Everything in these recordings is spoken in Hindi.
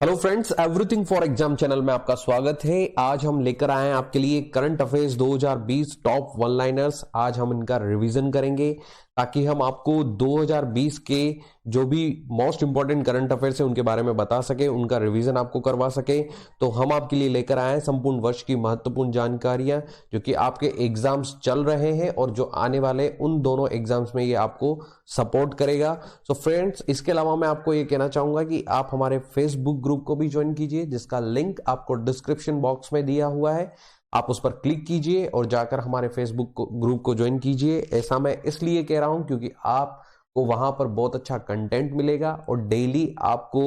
Hello friends, everything for exam channel में आपका स्वागत है। आज हम लेकर आए हैं आपके लिए current affairs 2020 top one liners. आज हम इनका रिवीजन करेंगे ताकि हम आपको 2020 के जो भी मोस्ट इंपॉर्टेंट करंट अफेयर्स है उनके बारे में बता सके, उनका रिवीजन आपको करवा सके। तो हम आपके लिए लेकर आए हैं संपूर्ण वर्ष की महत्वपूर्ण जानकारियां जो कि आपके एग्जाम्स चल रहे हैं और जो आने वाले उन दोनों एग्जाम्स में ये आपको सपोर्ट करेगा। सो फ्रेंड्स, इसके अलावा मैं आपको ये कहना चाहूंगा कि आप हमारे फेसबुक ग्रुप को भी ज्वाइन कीजिए, जिसका लिंक आपको डिस्क्रिप्शन बॉक्स में दिया हुआ है। आप उस पर क्लिक कीजिए और जाकर हमारे फेसबुक ग्रुप को ज्वाइन कीजिए। ऐसा मैं इसलिए कह रहा हूं क्योंकि आपको वहां पर बहुत अच्छा कंटेंट मिलेगा और डेली आपको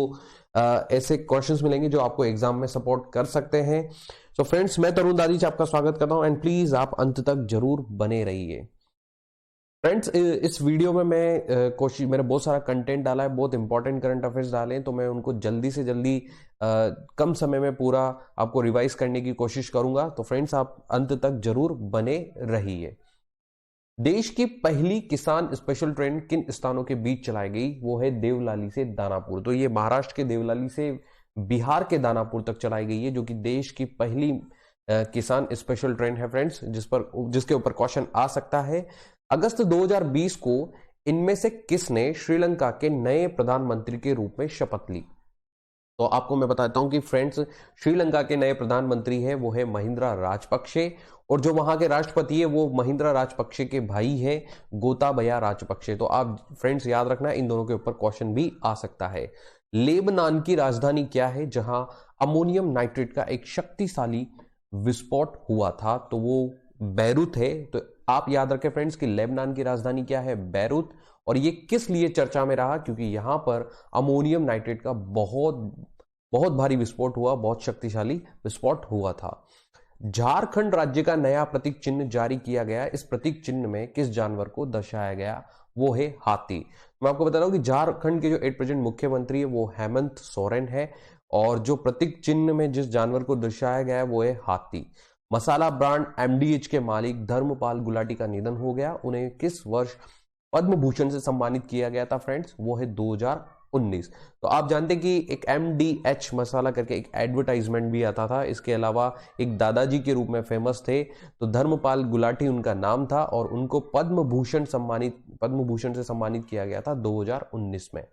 ऐसे क्वेश्चंस मिलेंगे जो आपको एग्जाम में सपोर्ट कर सकते हैं। सो फ्रेंड्स, मैं तरुण दादीज आपका स्वागत करता हूं एंड प्लीज आप अंत तक जरूर बने रहिए। फ्रेंड्स, इस वीडियो में मैं कोशिश मैंने बहुत सारा कंटेंट डाला है, बहुत इंपॉर्टेंट करंट अफेयर्स डाले हैं, तो मैं उनको जल्दी से जल्दी कम समय में पूरा आपको रिवाइज करने की कोशिश करूंगा। तो फ्रेंड्स, आप अंत तक जरूर बने रहिए। देश की पहली किसान स्पेशल ट्रेन किन स्थानों के बीच चलाई गई? वो है देवलाली से दानापुर। तो ये महाराष्ट्र के देवलाली से बिहार के दानापुर तक चलाई गई है, जो कि देश की पहली किसान स्पेशल ट्रेन है फ्रेंड्स, जिसके ऊपर क्वेश्चन आ सकता है। अगस्त 2020 को इनमें से किसने श्रीलंका के नए प्रधानमंत्री के रूप में शपथ ली? तो आपको मैं बताता हूं कि फ्रेंड्स, श्रीलंका के नए प्रधानमंत्री हैं वो है महिंद्रा राजपक्षे, और जो वहां के राष्ट्रपति है वो महिंद्रा राजपक्षे के भाई हैं गोताबया राजपक्षे। तो आप फ्रेंड्स याद रखना, इन दोनों के ऊपर क्वेश्चन भी आ सकता है। लेबनान की राजधानी क्या है जहां अमोनियम नाइट्रेट का एक शक्तिशाली विस्फोट हुआ था? तो वो बैरूत है। तो आप याद रखें फ्रेंड्स कि लेबनान की राजधानी क्या है? बैरूत। और ये किस लिए चर्चा में रहा? क्योंकि यहां पर अमोनियम नाइट्रेट का बहुत बहुत भारी विस्फोट हुआ, बहुत शक्तिशाली विस्फोट हुआ था। झारखंड राज्य का नया प्रतीक चिन्ह जारी किया गया। इस प्रतीक चिन्ह में किस जानवर को दर्शाया गया? वो है हाथी। मैं आपको बता रहा हूं कि झारखंड के जो एट प्रेजेंट मुख्यमंत्री है वो हेमंत सोरेन है, और जो प्रतीक चिन्ह में जिस जानवर को दर्शाया गया है वो है हाथी। मसाला ब्रांड एमडीएच के मालिक धर्मपाल गुलाटी का निधन हो गया। उन्हें किस वर्ष पद्म भूषण से सम्मानित किया गया था फ्रेंड्स? वो है 2019। तो आप जानते हैं कि एक एमडीएच मसाला करके एक एडवर्टाइजमेंट भी आता था। इसके अलावा एक दादाजी के रूप में फेमस थे, तो धर्मपाल गुलाटी उनका नाम था और उनको पद्म भूषण से सम्मानित किया गया था 2019 में।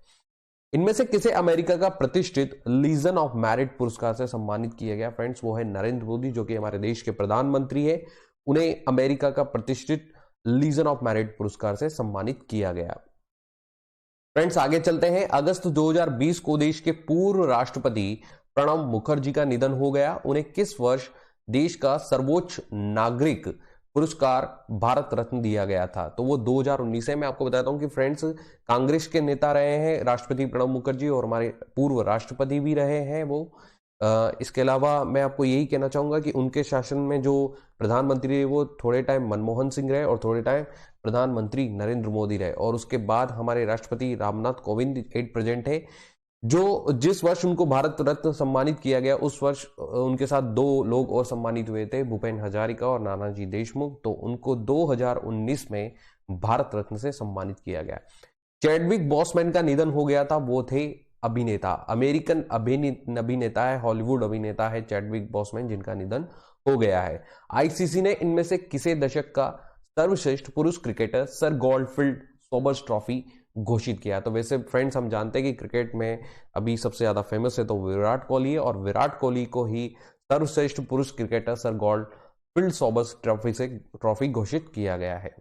इनमें से किसे अमेरिका का प्रतिष्ठित लीजन ऑफ मेरिट पुरस्कार से सम्मानित किया गया? फ्रेंड्स, वो है नरेंद्र मोदी, जो कि हमारे देश के प्रधानमंत्री है। उन्हें अमेरिका का प्रतिष्ठित लीजन ऑफ मेरिट पुरस्कार से सम्मानित किया गया। फ्रेंड्स, आगे चलते हैं। अगस्त 2020 को देश के पूर्व राष्ट्रपति प्रणब मुखर्जी का निधन हो गया। उन्हें किस वर्ष देश का सर्वोच्च नागरिक पुरस्कार भारत रत्न दिया गया था? तो वो 2019 है। मैं आपको बताता हूं कि फ्रेंड्स, कांग्रेस के नेता रहे हैं राष्ट्रपति प्रणब मुखर्जी, और हमारे पूर्व राष्ट्रपति भी रहे हैं वो। इसके अलावा मैं आपको यही कहना चाहूंगा कि उनके शासन में जो प्रधानमंत्री रहे वो थोड़े टाइम मनमोहन सिंह रहे और थोड़े टाइम प्रधानमंत्री नरेंद्र मोदी रहे, और उसके बाद हमारे राष्ट्रपति रामनाथ कोविंद एट प्रेजेंट है। जो जिस वर्ष उनको भारत रत्न सम्मानित किया गया उस वर्ष उनके साथ दो लोग और सम्मानित हुए थे, भूपेन हजारिका और नानाजी देशमुख। तो उनको 2019 में भारत रत्न से सम्मानित किया गया। चैडविक बॉसमैन का निधन हो गया था। वो थे अभिनेता, अमेरिकन अभिनेता है, हॉलीवुड अभिनेता है चैडविक बॉसमैन, जिनका निधन हो गया है। आईसीसी ने इनमें से किसे दशक का सर्वश्रेष्ठ पुरुष cricketer sir Gottfried Sobers trophy घोषित किया? तो वैसे फ्रेंड्स, हम जानते हैं कि क्रिकेट में अभी सबसे ज्यादा फेमस है तो विराट कोहली है, और विराट कोहली को ही सर्वश्रेष्ठ पुरुष cricketer sir Gottfried Sobers trophy घोषित किया गया है।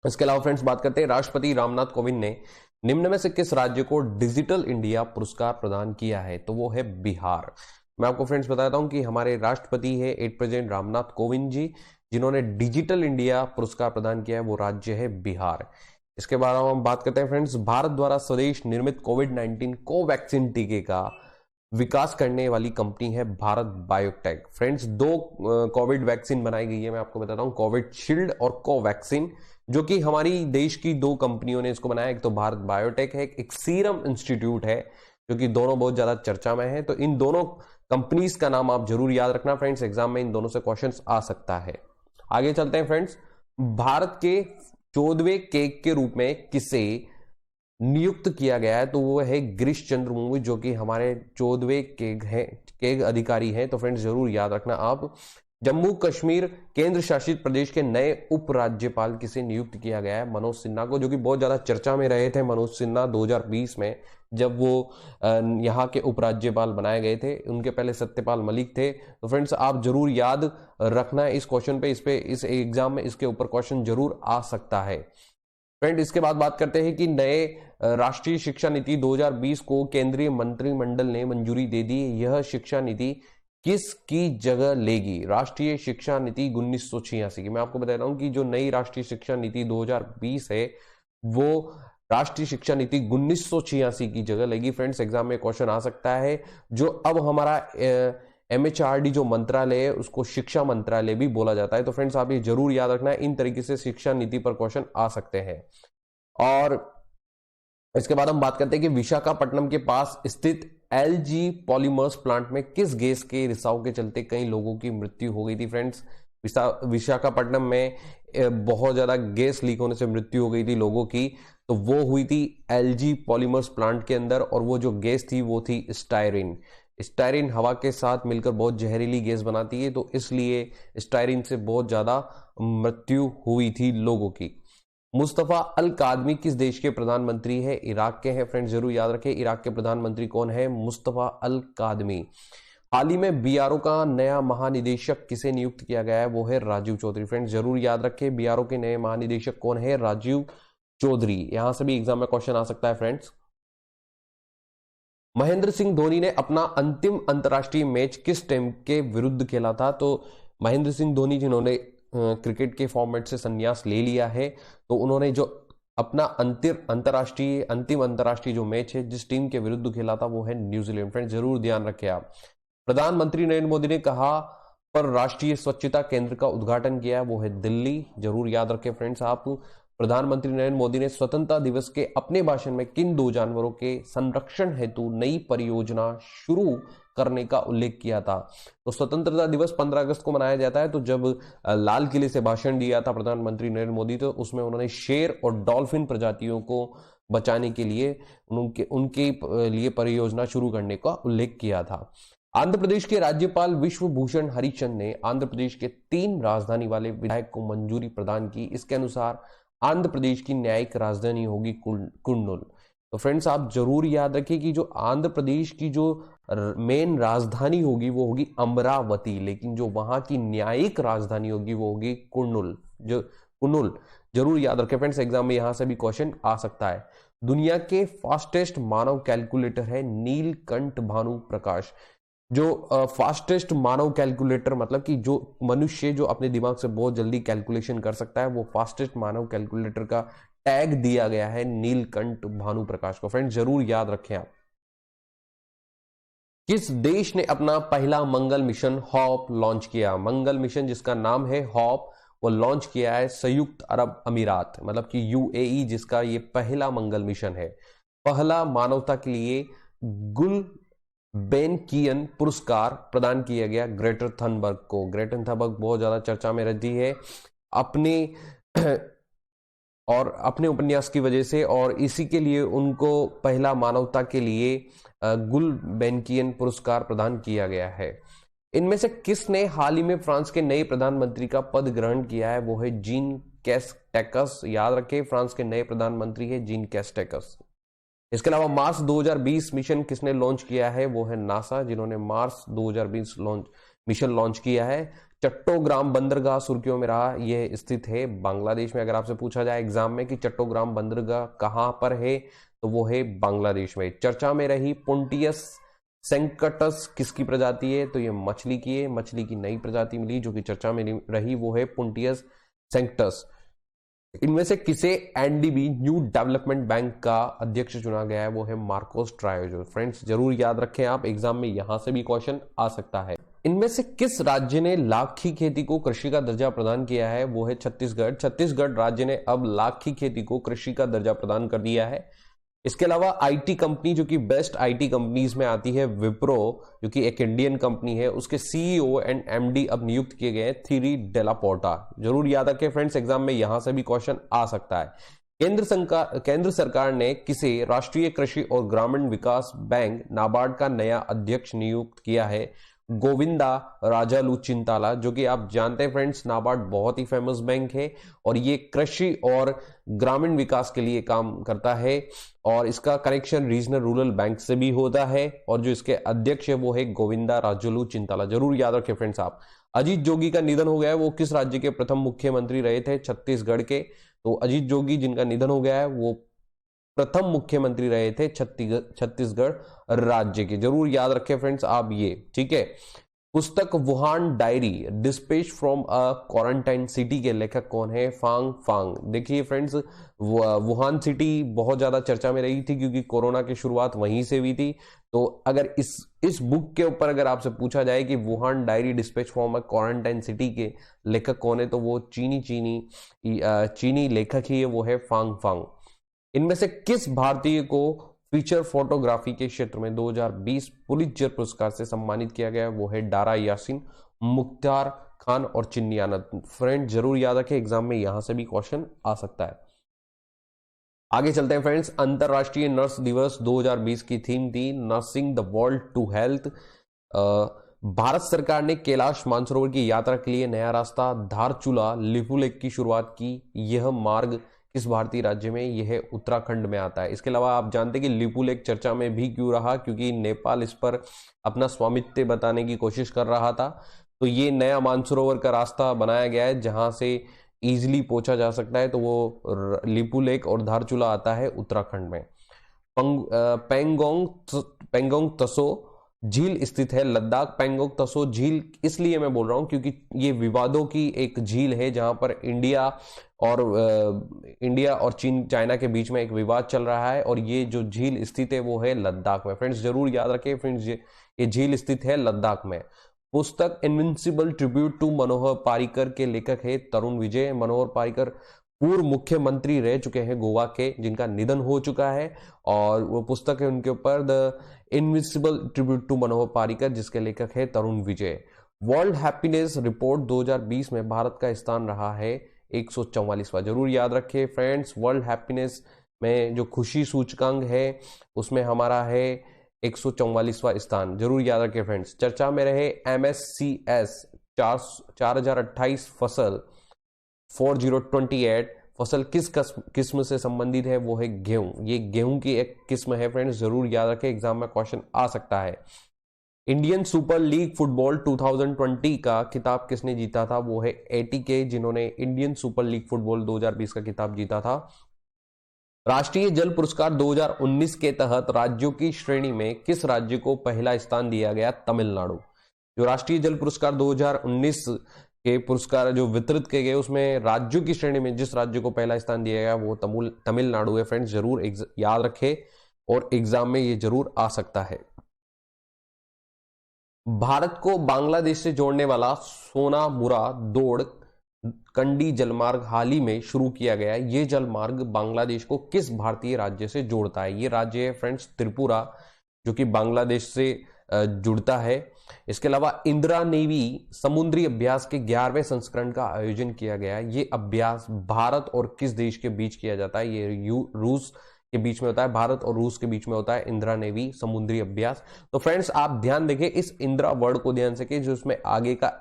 इसके अलावा फ्रेंड्स, बात करते हैं राष्ट्रपति रामनाथ कोविंद ने निम्न में से किस राज्य को डिजिटल इंडिया पुरस्कार प्रदान किया है? तो वो है बिहार। मैं आपको फ्रेंड्स बताता हूं कि हमारे राष्ट्रपति है एट प्रेजेंट रामनाथ कोविंद जी, जिन्होंने डिजिटल इंडिया पुरस्कार प्रदान किया है, वो राज्य है बिहार। इसके बाद हम बात करते हैं फ्रेंड्स, भारत द्वारा स्वदेश निर्मित कोविड-19 कोवैक्सीन टीके का विकास करने वाली कंपनी है भारत बायोटेक। फ्रेंड्स, दो कोविड वैक्सीन बनाई गई है, मैं आपको बताता हूं, कोविड शील्ड और कोवैक्सीन, जो कि हमारी देश की दो कंपनियों ने इसको बनाया। एक तो भारत बायोटेक है, एक सीरम इंस्टीट्यूट है, जो कि दोनों बहुत ज्यादा चर्चा में है। तो इन दोनों कंपनीज का नाम आप जरूर याद रखना फ्रेंड्स, एग्जाम में इन दोनों से क्वेश्चंस आ सकता है। आगे चलते हैं फ्रेंड्स, भारत के 14वें केक के रूप में किसे नियुक्त किया गया है तो वो है गिरीश चंद्र मुर्मू, जो कि हमारे 14वें केग अधिकारी हैं। तो फ्रेंड्स जरूर याद रखना आप। जम्मू कश्मीर केंद्र शासित प्रदेश के नए उपराज्यपाल किसे नियुक्त किया गया है? मनोज सिन्हा को, जो कि बहुत ज्यादा चर्चा में रहे थे मनोज सिन्हा 2020 में, जब वो यहाँ के उपराज्यपाल बनाए गए थे। उनके पहले सत्यपाल मलिक थे। तो फ्रेंड्स आप जरूर याद रखना है इस क्वेश्चन पे, इस एग्जाम में इसके ऊपर क्वेश्चन जरूर आ सकता है। फ्रेंड इसके बाद बात करते हैं कि नए राष्ट्रीय शिक्षा नीति 2020 को केंद्रीय मंत्रिमंडल ने मंजूरी दे दी। यह शिक्षा नीति किसकी जगह लेगी? राष्ट्रीय शिक्षा नीति 1986 की। मैं आपको बता रहा हूं कि जो नई राष्ट्रीय शिक्षा नीति 2020 है वो राष्ट्रीय शिक्षा नीति 1986 की जगह लेगी। फ्रेंड्स एग्जाम में क्वेश्चन आ सकता है। जो अब हमारा MHRD जो मंत्रालय है उसको शिक्षा मंत्रालय भी बोला जाता है। तो फ्रेंड्स आप ये जरूर याद रखना है, इन तरीके से शिक्षा नीति पर क्वेश्चन आ सकते हैं। और इसके बाद हम बात करते हैं कि विशाखापट्टनम के पास स्थित LG पॉलीमर्स प्लांट में किस गैस के रिसाव के चलते कई लोगों की मृत्यु हो गई थी? फ्रेंड्स विशाखापट्टनम में बहुत ज्यादा गैस लीक होने से मृत्यु हो गई थी लोगों की। तो वो हुई थी LG पॉलीमर्स प्लांट के अंदर, और वो जो गैस थी वो थी स्टायरिन। स्टायरिन हवा के साथ मिलकर बहुत जहरीली गैस बनाती है, तो इसलिए स्टायरिन से बहुत ज्यादा मृत्यु हुई थी लोगों की। मुस्तफा अल कादमी किस देश के प्रधानमंत्री है? इराक के हैं। फ्रेंड्स जरूर याद रखें, इराक के प्रधानमंत्री कौन है? मुस्तफा अल कादमी। हाल ही में BRO का नया महानिदेशक किसे नियुक्त किया गया है? वो है राजीव चौधरी। फ्रेंड्स जरूर याद रखें, BRO के नए महानिदेशक कौन है? राजीव चौधरी। यहां से भी एग्जाम में क्वेश्चन आ सकता है। फ्रेंड्स महेंद्र सिंह धोनी ने अपना अंतिम अंतर्राष्ट्रीय मैच किस टीम के विरुद्ध खेला था? तो महेंद्र सिंह धोनी जिन्होंने क्रिकेट के फॉर्मेट से संन्यास ले लिया है, तो उन्होंने जो अपना अंतिम अंतर्राष्ट्रीय जो मैच है जिस टीम के विरुद्ध खेला था वो है न्यूजीलैंड। फ्रेंड्स जरूर ध्यान रखें आप। प्रधानमंत्री नरेंद्र मोदी ने कहा पर राष्ट्रीय स्वच्छता केंद्र का उद्घाटन किया, वो है दिल्ली। जरूर याद रखें फ्रेंड्स आप। प्रधानमंत्री नरेंद्र मोदी ने स्वतंत्रता दिवस के अपने भाषण में किन दो जानवरों के संरक्षण हेतु नई परियोजना शुरू करने का उल्लेख किया था? तो स्वतंत्रता दिवस 15 अगस्त को मनाया जाता है। तो जब लाल किले से भाषण दिया था प्रधानमंत्री नरेंद्र मोदी, तो उसमें उन्होंने शेर और डॉल्फिन प्रजातियों को बचाने के लिए उनके लिए परियोजना शुरू करने का उल्लेख किया था। आंध्र प्रदेश के राज्यपाल विश्वभूषण हरिचंद ने आंध्र प्रदेश के 3 राजधानी वाले विधायक को मंजूरी प्रदान की। इसके अनुसार आंध्र प्रदेश की न्यायिक राजधानी होगी कुर्नूल। तो फ्रेंड्स आप जरूर याद रखिए कि जो आंध्र प्रदेश की जो मेन राजधानी होगी वो होगी अमरावती, लेकिन जो वहां की न्यायिक राजधानी होगी वो होगी कुर्नूल। जरूर याद रखें फ्रेंड्स, एग्जाम में यहां से भी क्वेश्चन आ सकता है। दुनिया के फास्टेस्ट मानव कैलकुलेटर है नीलकंठ भानु प्रकाश। जो फास्टेस्ट मानव कैलकुलेटर मतलब कि जो मनुष्य जो अपने दिमाग से बहुत जल्दी कैलकुलेशन कर सकता है, वो फास्टेस्ट मानव कैलकुलेटर का टैग दिया गया है नीलकंठ भानु प्रकाश को। फ्रेंड्स जरूर याद रखें आप। किस देश ने अपना पहला मंगल मिशन हॉप लॉन्च किया? मंगल मिशन जिसका नाम है हॉप, वो लॉन्च किया है संयुक्त अरब अमीरात, मतलब कि UAE, जिसका ये पहला मंगल मिशन है। पहला मानवता के लिए गुलबेनकियन पुरस्कार प्रदान किया गया ग्रेटर थनबर्ग को। ग्रेटर थनबर्ग बहुत ज्यादा चर्चा में रहती है अपने उपन्यास की वजह से, और इसी के लिए उनको पहला मानवता के लिए गुलबेनकियन पुरस्कार प्रदान किया गया है। इनमें से किसने हाल ही में फ्रांस के नए प्रधानमंत्री का पद ग्रहण किया है? वो है जीन कैस्टेक्स। याद रखें मिशन के नए प्रधानमंत्री है जीन कैस्टेक्स। इसके अलावा मार्स 2020 मिशन किसने लॉन्च किया है? वो है नासा, जिन्होंने मार्स 2020 मिशन लॉन्च किया है। चट्टोग्राम बंदरगाह सुर्खियों में रहा, यह स्थित है बांग्लादेश में। अगर आपसे पूछा जाए एग्जाम में कि चट्टोग्राम बंदरगाह कहां पर है, तो वो है बांग्लादेश में। चर्चा में रही पुंटियस सेंकटस किसकी प्रजाति है? तो ये मछली की है। मछली की नई प्रजाति मिली जो कि चर्चा में रही, वो है पुंटियस सेंकटस। इनमें से किसे NDB न्यू डेवलपमेंट बैंक का अध्यक्ष चुना गया है? वो है मार्कोस ट्रायोजो। फ्रेंड्स जरूर याद रखें आप, एग्जाम में यहां से भी क्वेश्चन आ सकता है। इनमें से किस राज्य ने लाखी खेती को कृषि का दर्जा प्रदान किया है? वो है छत्तीसगढ़। छत्तीसगढ़ राज्य ने अब लाखी खेती को कृषि का दर्जा प्रदान कर दिया है। इसके अलावा IT कंपनी जो कि बेस्ट IT कंपनीज में आती है, विप्रो जो कि एक इंडियन कंपनी है, उसके CEO एंड MD अब नियुक्त किए गए हैं थीरी डेलापोर्टा। जरूर याद रखें फ्रेंड्स, एग्जाम में यहां से भी क्वेश्चन आ सकता है। केंद्र सरकार ने किसे राष्ट्रीय कृषि और ग्रामीण विकास बैंक नाबार्ड का नया अध्यक्ष नियुक्त किया है? गोविंदा राजालू चिंताला, जो कि आप जानते हैं फ्रेंड्स नाबार्ड बहुत ही फेमस बैंक है और ये कृषि और ग्रामीण विकास के लिए काम करता है और इसका कनेक्शन रीजनल रूरल बैंक से भी होता है और जो इसके अध्यक्ष है वो है गोविंदा राजालू चिंताला। जरूर याद रखें फ्रेंड्स आप। अजीत जोगी का निधन हो गया है, वो किस राज्य के प्रथम मुख्यमंत्री रहे थे? छत्तीसगढ़ के। तो अजीत जोगी जिनका निधन हो गया है वो प्रथम मुख्यमंत्री रहे थे छत्तीसगढ़ राज्य के। जरूर याद रखें फ्रेंड्स आप ये, ठीक है। पुस्तक Wuhan diary dispatch from a quarantine city के लेखक कौन है? फांग फांग। देखिए फ्रेंड्स वुहान सिटी बहुत ज्यादा चर्चा में रही थी क्योंकि कोरोना की शुरुआत वहीं से हुई थी। तो अगर इस बुक के ऊपर अगर आपसे पूछा जाए कि Wuhan diary dispatch from a quarantine city के लेखक कौन है तो वो चीनी लेखक ही है, वो है फांग फांग। इनमें से किस भारतीय को फीचर फोटोग्राफी के क्षेत्र में 2020 पुलित्जर पुरस्कार से सम्मानित किया गया? वो है दारा यासिन, मुख्तार खान और चिन्नी आनंद। फ्रेंड जरूर याद रखें, एग्जाम में यहां से भी क्वेश्चन आ सकता है। आगे चलते हैं फ्रेंड्स। अंतरराष्ट्रीय नर्स दिवस 2020 की थीम थी nursing the world to health. Bharat सरकार ने कैलाश मानसरोवर की यात्रा के लिए नया रास्ता धारचूला लिपुलेख की शुरुआत की। यह मार्ग किस भारतीय राज्य में? यह उत्तराखंड में आता है। इसके अलावा आप जानते हैं कि लिपुलेख चर्चा में भी क्यों रहा? क्योंकि नेपाल इस पर अपना स्वामित्व बताने की कोशिश कर रहा था। तो ये नया मानसरोवर का रास्ता बनाया गया है जहां से इजीली पहुंचा जा सकता है, तो वो लिपुलेख और धारचूला आता है उत्तराखंड में। पेंगोंग तसो झील स्थित है लद्दाख। पेंगोंग तसो झील इसलिए मैं बोल रहा हूं क्योंकि ये विवादों की एक झील है जहां पर इंडिया और चीन चाइना के बीच में एक विवाद चल रहा है और ये जो झील स्थित है वो है लद्दाख में। फ्रेंड्स जरूर याद रखें फ्रेंड्स, ये झील स्थित है लद्दाख में। पुस्तक इनविंसिबल ट्रिब्यूट टू मनोहर पारिकर के लेखक है तरुण विजय। मनोहर पारिकर पूर्व मुख्यमंत्री रह चुके हैं गोवा के, जिनका निधन हो चुका है और वो पुस्तक है उनके ऊपर द इनविंसिबल ट्रिब्यूट टू मनोहर पारिकर, जिसके लेखक है तरुण विजय। वर्ल्ड हैप्पीनेस रिपोर्ट 2020 में भारत का स्थान रहा है 144वां। जरूर याद रखें फ्रेंड्स, वर्ल्ड हैप्पीनेस में जो खुशी सूचकांक है उसमें हमारा है 144वां स्थान। जरूर याद रखें फ्रेंड्स। चर्चा में रहे MSCS 4028 फसल 4028 फसल किस किस्म से संबंधित है? वो है गेहूं। ये गेहूं की एक किस्म है फ्रेंड्स, जरूर याद रखें, एग्जाम में क्वेश्चन आ सकता है। इंडियन सुपर लीग फुटबॉल 2020 का खिताब किसने जीता था? वो है ATK, जिन्होंने इंडियन सुपर लीग फुटबॉल 2020 का खिताब जीता था। राष्ट्रीय जल पुरस्कार 2019 के तहत राज्यों की श्रेणी में किस राज्य को पहला स्थान दिया गया? तमिलनाडु। जो राष्ट्रीय जल पुरस्कार 2019 के पुरस्कार जो वितरित किए गए उसमें राज्यों की श्रेणी में जिस राज्य को पहला स्थान दिया गया वो तमिलनाडु है। फ्रेंड्स जरूर याद रखें और एग्जाम में ये जरूर आ सकता है। भारत को बांग्लादेश से जोड़ने वाला सोनामुरा दौड़ कंडी जलमार्ग हाल ही में शुरू किया गया है। ये जलमार्ग बांग्लादेश को किस भारतीय राज्य से जोड़ता है? ये राज्य है फ्रेंड्स त्रिपुरा, जो कि बांग्लादेश से जुड़ता है। इसके अलावा इंदिरा नेवी समुद्री अभ्यास के 11वें संस्करण का आयोजन किया गया है। ये अभ्यास भारत और किस देश के बीच किया जाता है? ये रूस के बीच में होता है, भारत और रूस के बीच में होता है इंदिरा नेवी समुद्री अभ्यास। तो फ्रेंड्स आप ध्यान देखें इस इंदिरा वर्ड को, ध्यान से कि जो उसमें आगे का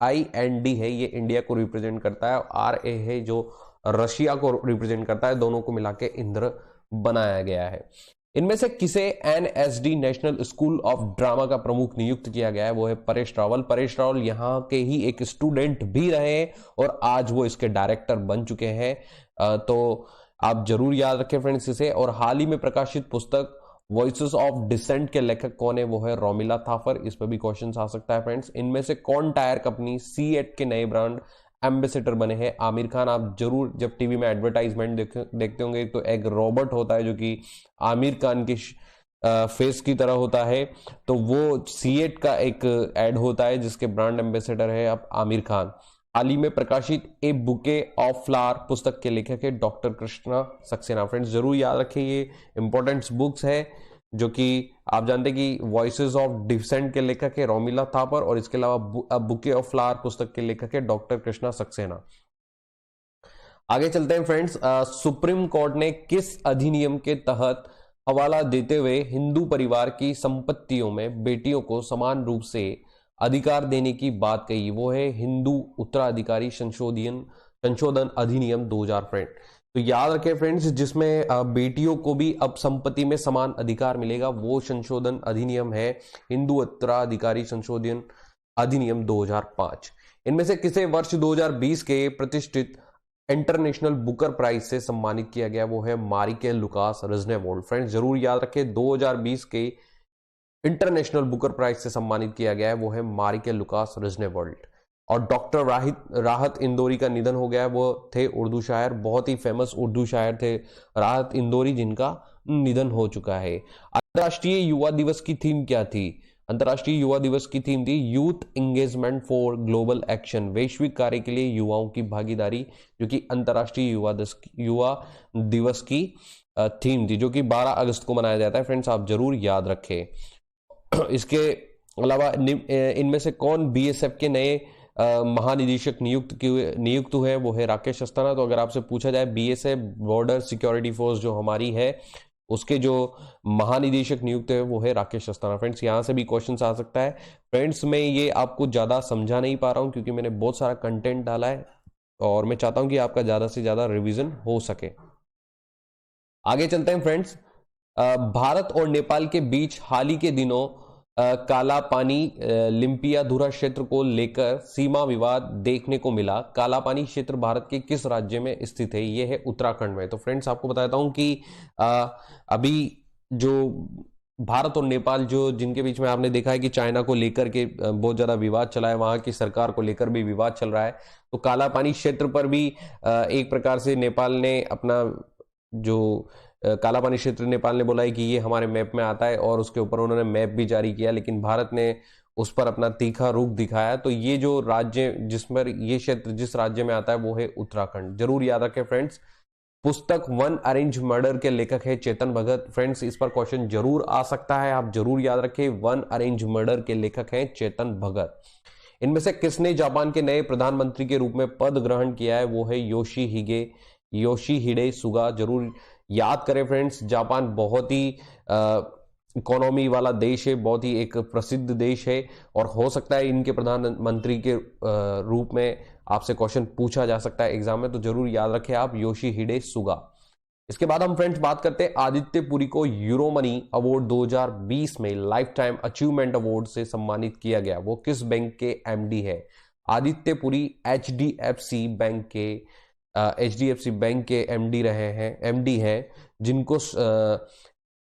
IND है ये इंडिया को रिप्रेजेंट करता है और RA है जो रशिया को रिप्रेजेंट करता है, दोनों को मिला के इंद्र बनाया गया है। इनमें से किसे NSD national school of drama का प्रमुख नियुक्त किया गया है? वो है परेश रावल। परेश रावल यहाँ के ही एक स्टूडेंट भी रहे और आज वो इसके डायरेक्टर बन चुके हैं। तो आप जरूर याद रखें फ्रेंड्स इसे। और हाल ही में प्रकाशित पुस्तक वॉइसेस ऑफ डिसेंट के लेखक कौन है? वो है रोमिला थापर। इस पर भी क्वेश्चन आ सकता है फ्रेंड्स। इनमें से कौन टायर कंपनी C8 के नए ब्रांड एम्बेसडर बने हैं? आमिर खान। आप जरूर जब टीवी में एडवर्टाइजमेंट देखते होंगे तो एक रोबोट होता है जो कि आमिर खान के फेस की तरह होता है, तो वो C8 का एक एड होता है जिसके ब्रांड एम्बेसडर है अब आमिर खान। हाल ही में प्रकाशित ए बुके ऑफ फ्लावर पुस्तक के लेखक है डॉक्टर कृष्णा सक्सेना। फ्रेंड्स जरूर याद रखिए ये इंपॉर्टेंट बुक्स है जो कि आप जानते हैं कि वॉइसेस ऑफ डिसेंट के लेखक है रोमिला थापर और इसके अलावा बुके ऑफ फ्लावर पुस्तक के लेखक है डॉक्टर कृष्णा सक्सेना। आगे चलते हैं फ्रेंड्स। सुप्रीम कोर्ट ने किस अधिनियम के तहत हवाला देते हुए हिंदू परिवार की संपत्तियों में बेटियों को समान रूप से अधिकार देने की बात कही? वो है हिंदू उत्तराधिकारी संशोधन अधिनियम 2000 फ्रेंड। तो याद रखें फ्रेंड्स, जिसमें बेटियों को भी अब संपत्ति में समान अधिकार मिलेगा, वो संशोधन अधिनियम है हिंदू उत्तराधिकारी संशोधन अधिनियम 2005। इनमें से किसे वर्ष 2020 के प्रतिष्ठित इंटरनेशनल बुकर प्राइज से सम्मानित किया गया? वो है मारिके लुकास रजनेवोल्ड। फ्रेंड्स जरूर याद रखें, 2020 के इंटरनेशनल बुकर प्राइज से सम्मानित किया गया है वो है मारिके लुकास रजनेवोल्ड। और डॉक्टर राहत इंदौरी का निधन हो गया है। वो थे उर्दू शायर, बहुत ही फेमस उर्दू शायर थे राहत इंदौरी, जिनका निधन हो चुका है। अंतर्राष्ट्रीय युवा दिवस की थीम क्या थी? अंतर्राष्ट्रीय युवा दिवस की थीम थी youth engagement for global action, वैश्विक कार्य के लिए युवाओं की भागीदारी, जो कि अंतर्राष्ट्रीय युवा दिवस की थीम थी, जो कि 12 अगस्त को मनाया जाता है। फ्रेंड्स आप जरूर याद रखें। इसके अलावा इनमें से कौन बीएसएफ के नए महानिदेशक नियुक्त हुए? वो है राकेश अस्थाना। तो अगर आपसे पूछा जाए बीएसएफ बॉर्डर सिक्योरिटी फोर्स जो हमारी है, उसके जो महानिदेशक नियुक्त है वो है राकेश अस्थाना। फ्रेंड्स यहां से भी क्वेश्चन आ सकता है। फ्रेंड्स मैं ये आपको ज्यादा समझा नहीं पा रहा हूं क्योंकि मैंने बहुत सारा कंटेंट डाला है और मैं चाहता हूं कि आपका ज्यादा से ज्यादा रिवीजन हो सके। आगे चलते हैं फ्रेंड्स। भारत और नेपाल के बीच हाल ही के दिनों काला पानी लिम्पियाधुरा क्षेत्र को लेकर सीमा विवाद देखने को मिला। काला पानी क्षेत्र भारत के किस राज्य में स्थित है? यह है उत्तराखंड में। तो फ्रेंड्स आपको बताता हूं कि अभी जो भारत और नेपाल जो जिनके बीच में आपने देखा है कि चाइना को लेकर के बहुत ज्यादा विवाद चला है, वहां की सरकार को लेकर भी विवाद चल रहा है। तो काला पानी क्षेत्र पर भी एक प्रकार से नेपाल ने अपना जो काला पानी क्षेत्र, नेपाल ने बोला है कि ये हमारे मैप में आता है और उसके ऊपर उन्होंने मैप भी जारी किया, लेकिन भारत ने उस पर अपना तीखा रुख दिखाया। तो ये जो राज्य जिसमें ये क्षेत्र जिस राज्य में आता है वो है उत्तराखंड। जरूर याद रखें फ्रेंड्स। पुस्तक वन अरेंज मर्डर के लेखक है चेतन भगत। फ्रेंड्स इस पर क्वेश्चन जरूर आ सकता है, आप जरूर याद रखें। वन अरेंज मर्डर के लेखक हैं चेतन भगत। इनमें से किसने जापान के नए प्रधानमंत्री के रूप में पद ग्रहण किया है? वो है योशिहिडे सुगा। जरूर याद करें फ्रेंड्स, जापान बहुत ही इकोनॉमी वाला देश है, बहुत ही एक प्रसिद्ध देश है और हो सकता है इनके प्रधानमंत्री के रूप में आपसे क्वेश्चन पूछा जा सकता है एग्जाम में। तो जरूर याद रखें आप योशिहिडे सुगा। इसके बाद हम फ्रेंड्स बात करते हैं आदित्य पुरी को यूरोमनी अवार्ड 2020 में लाइफ टाइम अचीवमेंट अवार्ड से सम्मानित किया गया। वो किस बैंक के एमडी है? आदित्य पुरी एचडीएफसी बैंक के एमडी हैं जिनको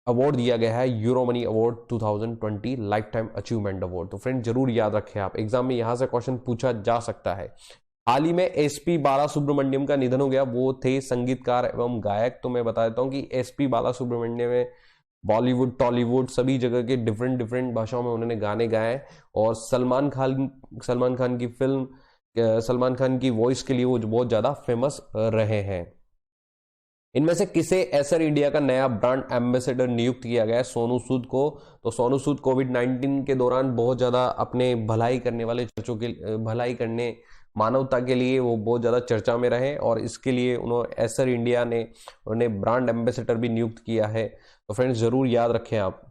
अवार्ड दिया गया है Euromoney award 2020 life time achievement award. तो फ्रेंड जरूर याद रखें आप, एग्जाम में यहां से क्वेश्चन पूछा जा सकता है। हाल ही में एसपी बालासुब्रमण्यम का निधन हो गया। वो थे संगीतकार एवं गायक। तो मैं बता देता हूं कि एसपी बालासुब्रमण्यम में बॉलीवुड टॉलीवुड सभी जगह के डिफरेंट भाषाओं में उन्होंने गाने गाए और सलमान खान की वॉइस के लिए वो बहुत ज्यादा फेमस रहे हैं। इनमें से किसे एसर इंडिया का नया ब्रांड एम्बेसडर नियुक्त किया गया है? सोनू सूद को। तो सोनू सूद कोविड-19 के दौरान बहुत ज्यादा अपने भलाई करने वाले भलाई करने मानवता के लिए वो बहुत ज्यादा चर्चा में रहे और इसके लिए उन्होंने एसर इंडिया ने उन्हें ब्रांड एम्बेसडर भी नियुक्त किया है। तो फ्रेंड्स जरूर याद रखें आप।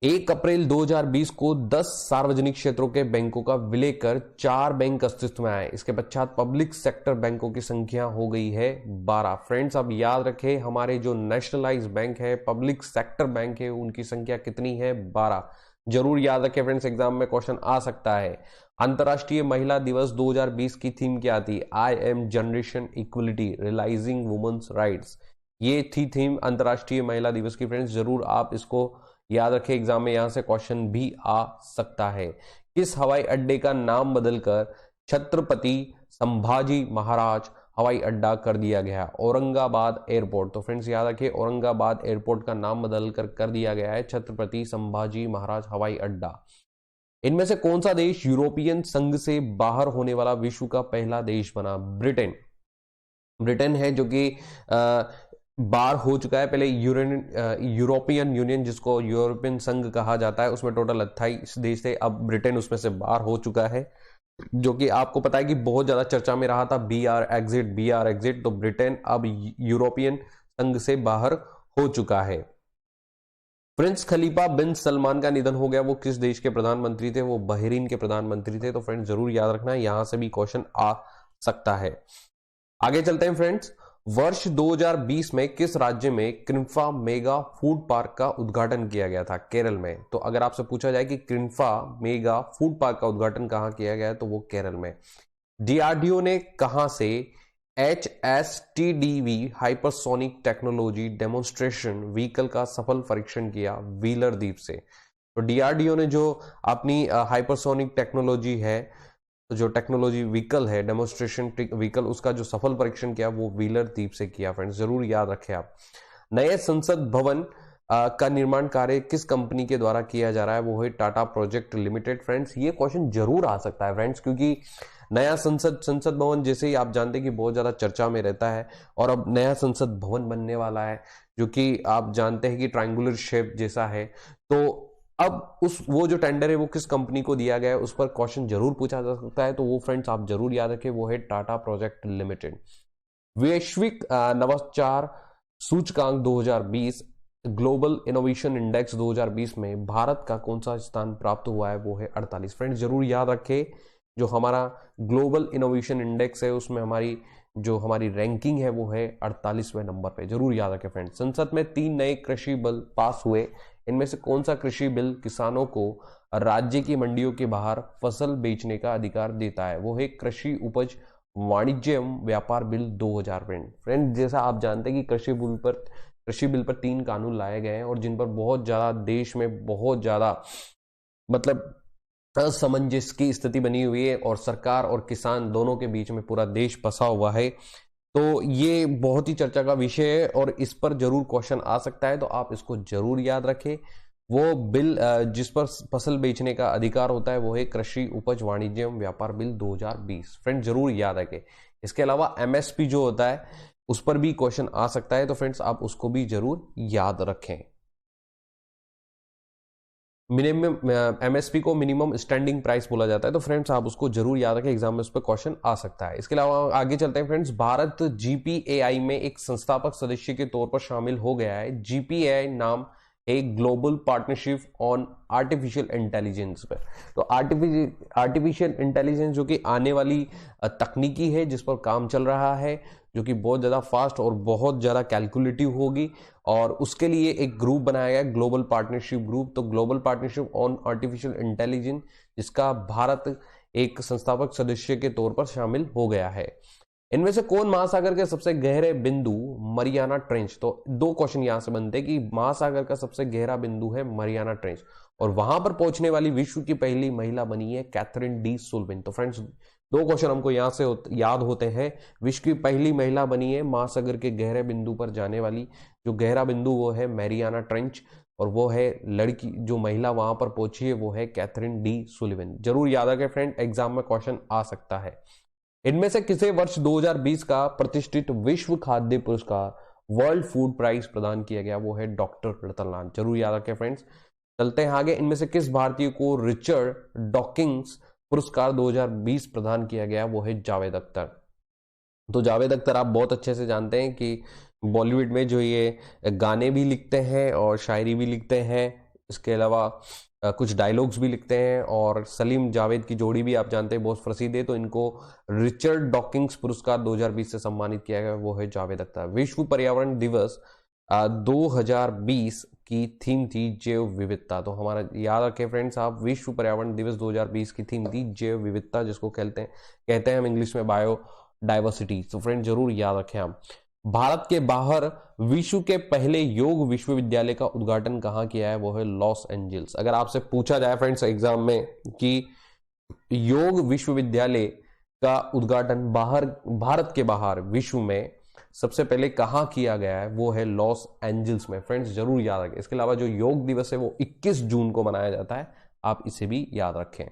1 अप्रैल 2020 को 10 सार्वजनिक क्षेत्रों के बैंकों का विलय कर 4 बैंक अस्तित्व में आए। इसके पश्चात पब्लिक सेक्टर बैंकों की संख्या हो गई है 12। फ्रेंड्स अब याद रखें, हमारे जो नेशनलाइज बैंक है, पब्लिक सेक्टर बैंक है, उनकी संख्या कितनी है? 12। जरूर याद रखें फ्रेंड्स, एग्जाम में क्वेश्चन आ सकता है। अंतर्राष्ट्रीय महिला दिवस 2020 की थीम क्या थी? I am generation equality realising women's rights. ये थी थीम अंतर्राष्ट्रीय महिला दिवस की। फ्रेंड्स जरूर आप इसको याद रखें, एग्जाम में यहां से क्वेश्चन भी आ सकता है। किस हवाई अड्डे का नाम बदलकर छत्रपति संभाजी महाराज हवाई अड्डा कर दिया गया? औरंगाबाद एयरपोर्ट। तो फ्रेंड्स याद रखिए, औरंगाबाद एयरपोर्ट का नाम बदलकर कर दिया गया है छत्रपति संभाजी महाराज हवाई अड्डा। इनमें से कौन सा देश यूरोपियन संघ से बाहर होने वाला विश्व का पहला देश बना? ब्रिटेन है, जो कि बाहर हो चुका है। पहले यूरोपियन यूनियन, जिसको यूरोपियन संघ कहा जाता है, उसमें टोटल 28 देश थे, अब ब्रिटेन उसमें से बाहर हो चुका है। जो कि आपको पता है कि बहुत ज्यादा चर्चा में रहा था, बी आर एग्जिट। तो ब्रिटेन अब यूरोपियन संघ से बाहर हो चुका है। प्रिंस खलीफा बिन सलमान का निधन हो गया। वो किस देश के प्रधानमंत्री थे? वो बहरीन के प्रधानमंत्री थे। तो फ्रेंड्स जरूर याद रखना, यहां से भी क्वेश्चन आ सकता है। आगे चलते हैं फ्रेंड्स। वर्ष 2020 में किस राज्य में क्रिम्फा मेगा फूड पार्क का उद्घाटन किया गया था? केरल में। तो अगर आपसे पूछा जाए कि क्रिम्फा मेगा फूड पार्क का उद्घाटन कहां किया गया है, तो वो केरल में। डीआरडीओ ने कहां से HSTDV hypersonic technology demonstration vehicle का सफल परीक्षण किया? व्हीलर द्वीप से। तो डीआरडीओ ने जो अपनी हाइपरसोनिक टेक्नोलॉजी है, जो टेक्नोलॉजी व्हीकल है, डेमोन्स्ट्रेशन व्हीकल, उसका जो सफल परीक्षण किया वो व्हीलर द्वीप से किया। फ्रेंड्स जरूर याद रखें आप। नए संसद भवन का निर्माण कार्य किस कंपनी के द्वारा किया जा रहा है? वो है टाटा प्रोजेक्ट लिमिटेड। फ्रेंड्स ये क्वेश्चन जरूर आ सकता है फ्रेंड्स, क्योंकि नया संसद भवन जैसे ही आप जानते हैं कि बहुत ज्यादा चर्चा में रहता है, और अब नया संसद भवन बनने वाला है जो कि आप जानते हैं कि ट्रायंगुलर शेप जैसा है। तो अब वो जो टेंडर है वो किस कंपनी को दिया गया है, उस पर क्वेश्चन जरूर पूछा जा सकता है। तो वो फ्रेंड्स आप जरूर याद रखें, वो है टाटा प्रोजेक्ट लिमिटेड। वैश्विक नवाचार सूचकांक 2020 ग्लोबल इनोवेशन इंडेक्स 2020 में भारत का कौन सा स्थान प्राप्त हुआ है? वो है 48। फ्रेंड्स जरूर याद रखें, जो हमारा ग्लोबल इनोवेशन इंडेक्स है उसमें हमारी रैंकिंग है वो है 48वें नंबर पे। जरूर याद रखें फ्रेंड्स। संसद में 3 नए कृषि बिल पास हुए। इनमें से कौन सा कृषि बिल किसानों को राज्य की मंडियों के बाहर फसल बेचने का अधिकार देता है? वो है कृषि उपज वाणिज्य एवं व्यापार बिल 2000। फ्रेंड जैसा आप जानते हैं कि कृषि बिल पर 3 कानून लाए गए हैं, और जिन पर बहुत ज्यादा देश में बहुत ज्यादा मतलब असमंजस की स्थिति बनी हुई है, और सरकार और किसान दोनों के बीच में पूरा देश फंसा हुआ है। तो ये बहुत ही चर्चा का विषय है और इस पर जरूर क्वेश्चन आ सकता है, तो आप इसको जरूर याद रखें। वो बिल जिस पर फसल बेचने का अधिकार होता है वो है कृषि उपज वाणिज्य एवं व्यापार बिल 2020। फ्रेंड्स जरूर याद रखें। इसके अलावा एमएसपी जो होता है उस पर भी क्वेश्चन आ सकता है, तो फ्रेंड्स आप उसको भी जरूर याद रखें। मिनिमम एमएसपी को मिनिमम स्टैंडिंग प्राइस बोला जाता है, तो फ्रेंड्स आप उसको जरूर याद रखें, एग्जाम में उस पर क्वेश्चन आ सकता है। इसके अलावा आगे चलते हैं फ्रेंड्स। भारत जीपीएआई में एक संस्थापक सदस्य के तौर पर शामिल हो गया है। जीपीएआई नाम एक global partnership on artificial intelligence पर। तो आर्टिफिशियल इंटेलिजेंस जो कि आने वाली तकनीकी है जिस पर काम चल रहा है, जो कि बहुत ज्यादा फास्ट और बहुत ज्यादा कैलकुलेटिव होगी, और उसके लिए एक ग्रुप बनाया गया, ग्लोबल पार्टनरशिप ग्रुप। तो global partnership on artificial intelligence, जिसका भारत एक संस्थापक सदस्य के तौर पर शामिल हो गया है। इनमें से कौन महासागर के सबसे गहरे बिंदु मरियाना ट्रेंच? तो 2 क्वेश्चन यहां से बनते हैं कि महासागर का सबसे गहरा बिंदु है मरियाना ट्रेंच, और वहां पर पहुंचने वाली विश्व की पहली महिला बनी है कैथरीन डी सुल्विन। तो फ्रेंड्स 2 क्वेश्चन हमको यहां से याद होते हैं। विश्व की पहली महिला बनी है महासागर के गहरे बिंदु पर जाने वाली, जो गहरा बिंदु वो है मैरियाना ट्रेंच, और वो है लड़की जो महिला वहां पर पहुंची है वो है कैथरीन डी सुलिवन। जरूर याद रखें फ्रेंड, एग्जाम में क्वेश्चन आ सकता है। इनमें से किसे वर्ष 2020 का प्रतिष्ठित विश्व खाद्य पुरस्कार वर्ल्ड फूड प्राइज प्रदान किया गया? वो है डॉक्टर रतनलाल। जरूर याद रखें फ्रेंड्स। चलते हैं आगे। इनमें से किस भारतीय को रिचर्ड डॉकिंस पुरस्कार 2020 प्रदान किया गया? वो है जावेद अख्तर। तो जावेद अख्तर आप बहुत अच्छे से जानते हैं कि बॉलीवुड में जो ये गाने भी लिखते हैं और शायरी भी लिखते हैं, इसके अलावा कुछ डायलॉग्स भी लिखते हैं, और सलीम जावेद की जोड़ी भी आप जानते हैं बहुत प्रसिद्ध है। तो इनको रिचर्ड डॉकिंस पुरस्कार 2020 से सम्मानित किया गया, वो है जावेद अख्तर। विश्व पर्यावरण दिवस 2020 की थीम थी जैव विविधता। तो हमारा याद रखें फ्रेंड्स आप, विश्व पर्यावरण दिवस 2020 की थीम थी जैव विविधता, जिसको कहते हैं हम इंग्लिश में बायो डाइवर्सिटी। तो फ्रेंड जरूर याद रखें आप। भारत के बाहर विश्व के पहले योग विश्वविद्यालय का उद्घाटन कहां किया है? वो है लॉस एंजल्स। अगर आपसे पूछा जाए फ्रेंड्स एग्जाम में कि योग विश्वविद्यालय का उद्घाटन भारत के बाहर विश्व में सबसे पहले कहां किया गया है? वो है लॉस एंजल्स में। फ्रेंड्स जरूर याद रखें। इसके अलावा जो योग दिवस है वो 21 जून को मनाया जाता है, आप इसे भी याद रखें।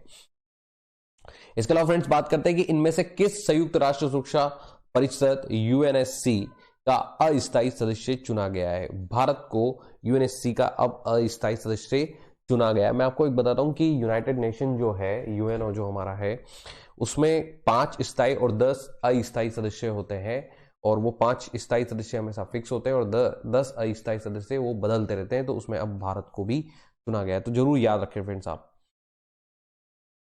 इसके अलावा फ्रेंड्स बात करते हैं कि इनमें से किस संयुक्त राष्ट्र सुरक्षा परिषद यूएनएससी का अस्थायी सदस्य चुना गया है? भारत को यूएनएससी का अब अस्थायी सदस्य चुना गया है। मैं आपको एक बताता हूं कि यूनाइटेड नेशन जो है, यूएनओ जो हमारा है, उसमें 5 स्थायी और 10 अस्थायी सदस्य होते हैं, और वो 5 स्थायी सदस्य हमेशा फिक्स होते हैं और 10 अस्थायी सदस्य वो बदलते रहते हैं। तो उसमें अब भारत को भी चुना गया है, तो जरूर याद रखें फ्रेंड्स आप।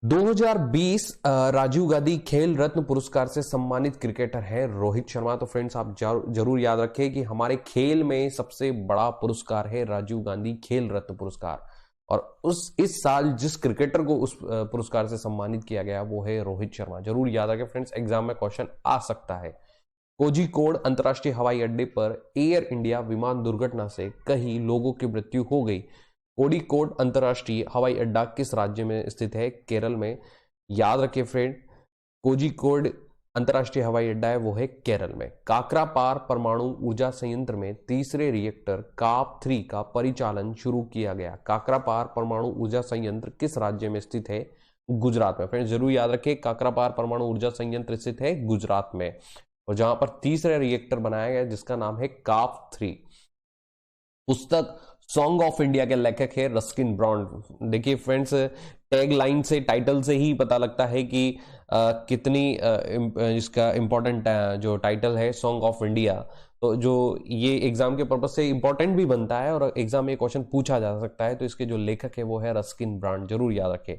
2020 राजीव गांधी खेल रत्न पुरस्कार से सम्मानित क्रिकेटर है रोहित शर्मा। तो फ्रेंड्स आप जरूर याद रखें कि हमारे खेल में सबसे बड़ा पुरस्कार है राजीव गांधी खेल रत्न पुरस्कार, और इस साल जिस क्रिकेटर को उस पुरस्कार से सम्मानित किया गया वो है रोहित शर्मा। जरूर याद रखें फ्रेंड्स, एग्जाम में क्वेश्चन आ सकता है। कोझिकोड अंतर्राष्ट्रीय हवाई अड्डे पर एयर इंडिया विमान दुर्घटना से कई लोगों की मृत्यु हो गई। कोझिकोड अंतर्राष्ट्रीय हवाई अड्डा किस राज्य में स्थित है? केरल में। याद रखें फ्रेंड, कोझिकोड अंतर्राष्ट्रीय हवाई अड्डा है वो है केरल में। काकरापार परमाणु ऊर्जा संयंत्र में तीसरे रिएक्टर काप 3 का परिचालन शुरू किया गया। काकरापार परमाणु ऊर्जा संयंत्र किस राज्य में स्थित है? गुजरात में। फ्रेंड्स जरूर याद रखें, काकरापार परमाणु ऊर्जा संयंत्र स्थित है गुजरात में, और जहां पर तीसरा रिएक्टर बनाया गया जिसका नाम है काप 3। पुस्तक सॉन्ग ऑफ इंडिया के लेखक है रस्किन ब्रॉन्ड। देखिए फ्रेंड्स, टैग लाइन से, टाइटल से ही पता लगता है कि कितनी इसका इंपॉर्टेंट जो टाइटल है सॉन्ग ऑफ इंडिया, तो जो ये एग्जाम के पर्पज से इंपॉर्टेंट भी बनता है और एग्जाम में क्वेश्चन पूछा जा सकता है। तो इसके जो लेखक है वो है रस्किन ब्रॉन्ड, जरूर याद रखें।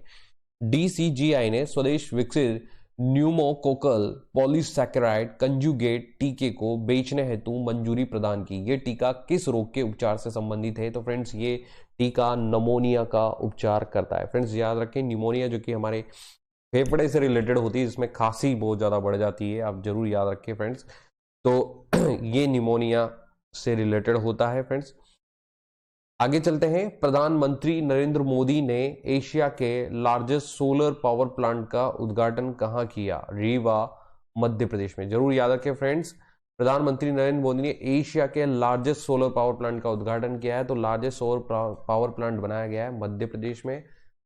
DCGI ने स्वदेश विकसित न्यूमोकोकल पॉलीसैकेराइड कंजुगेट टीके को बेचने हेतु मंजूरी प्रदान की। ये टीका किस रोग के उपचार से संबंधित है? तो फ्रेंड्स ये टीका निमोनिया का उपचार करता है। फ्रेंड्स याद रखें, निमोनिया जो कि हमारे फेफड़े से रिलेटेड होती है, जिसमें खांसी बहुत ज्यादा बढ़ जाती है, आप जरूर याद रखें फ्रेंड्स। तो ये निमोनिया से रिलेटेड होता है फ्रेंड्स। आगे चलते हैं। प्रधानमंत्री नरेंद्र मोदी ने एशिया के लार्जेस्ट सोलर पावर प्लांट का उद्घाटन कहां किया? रीवा, मध्य प्रदेश में। जरूर याद रखें फ्रेंड्स, प्रधानमंत्री नरेंद्र मोदी ने एशिया के लार्जेस्ट सोलर पावर प्लांट का उद्घाटन किया है। तो लार्जेस्ट सोलर पावर प्लांट बनाया गया है मध्य प्रदेश में,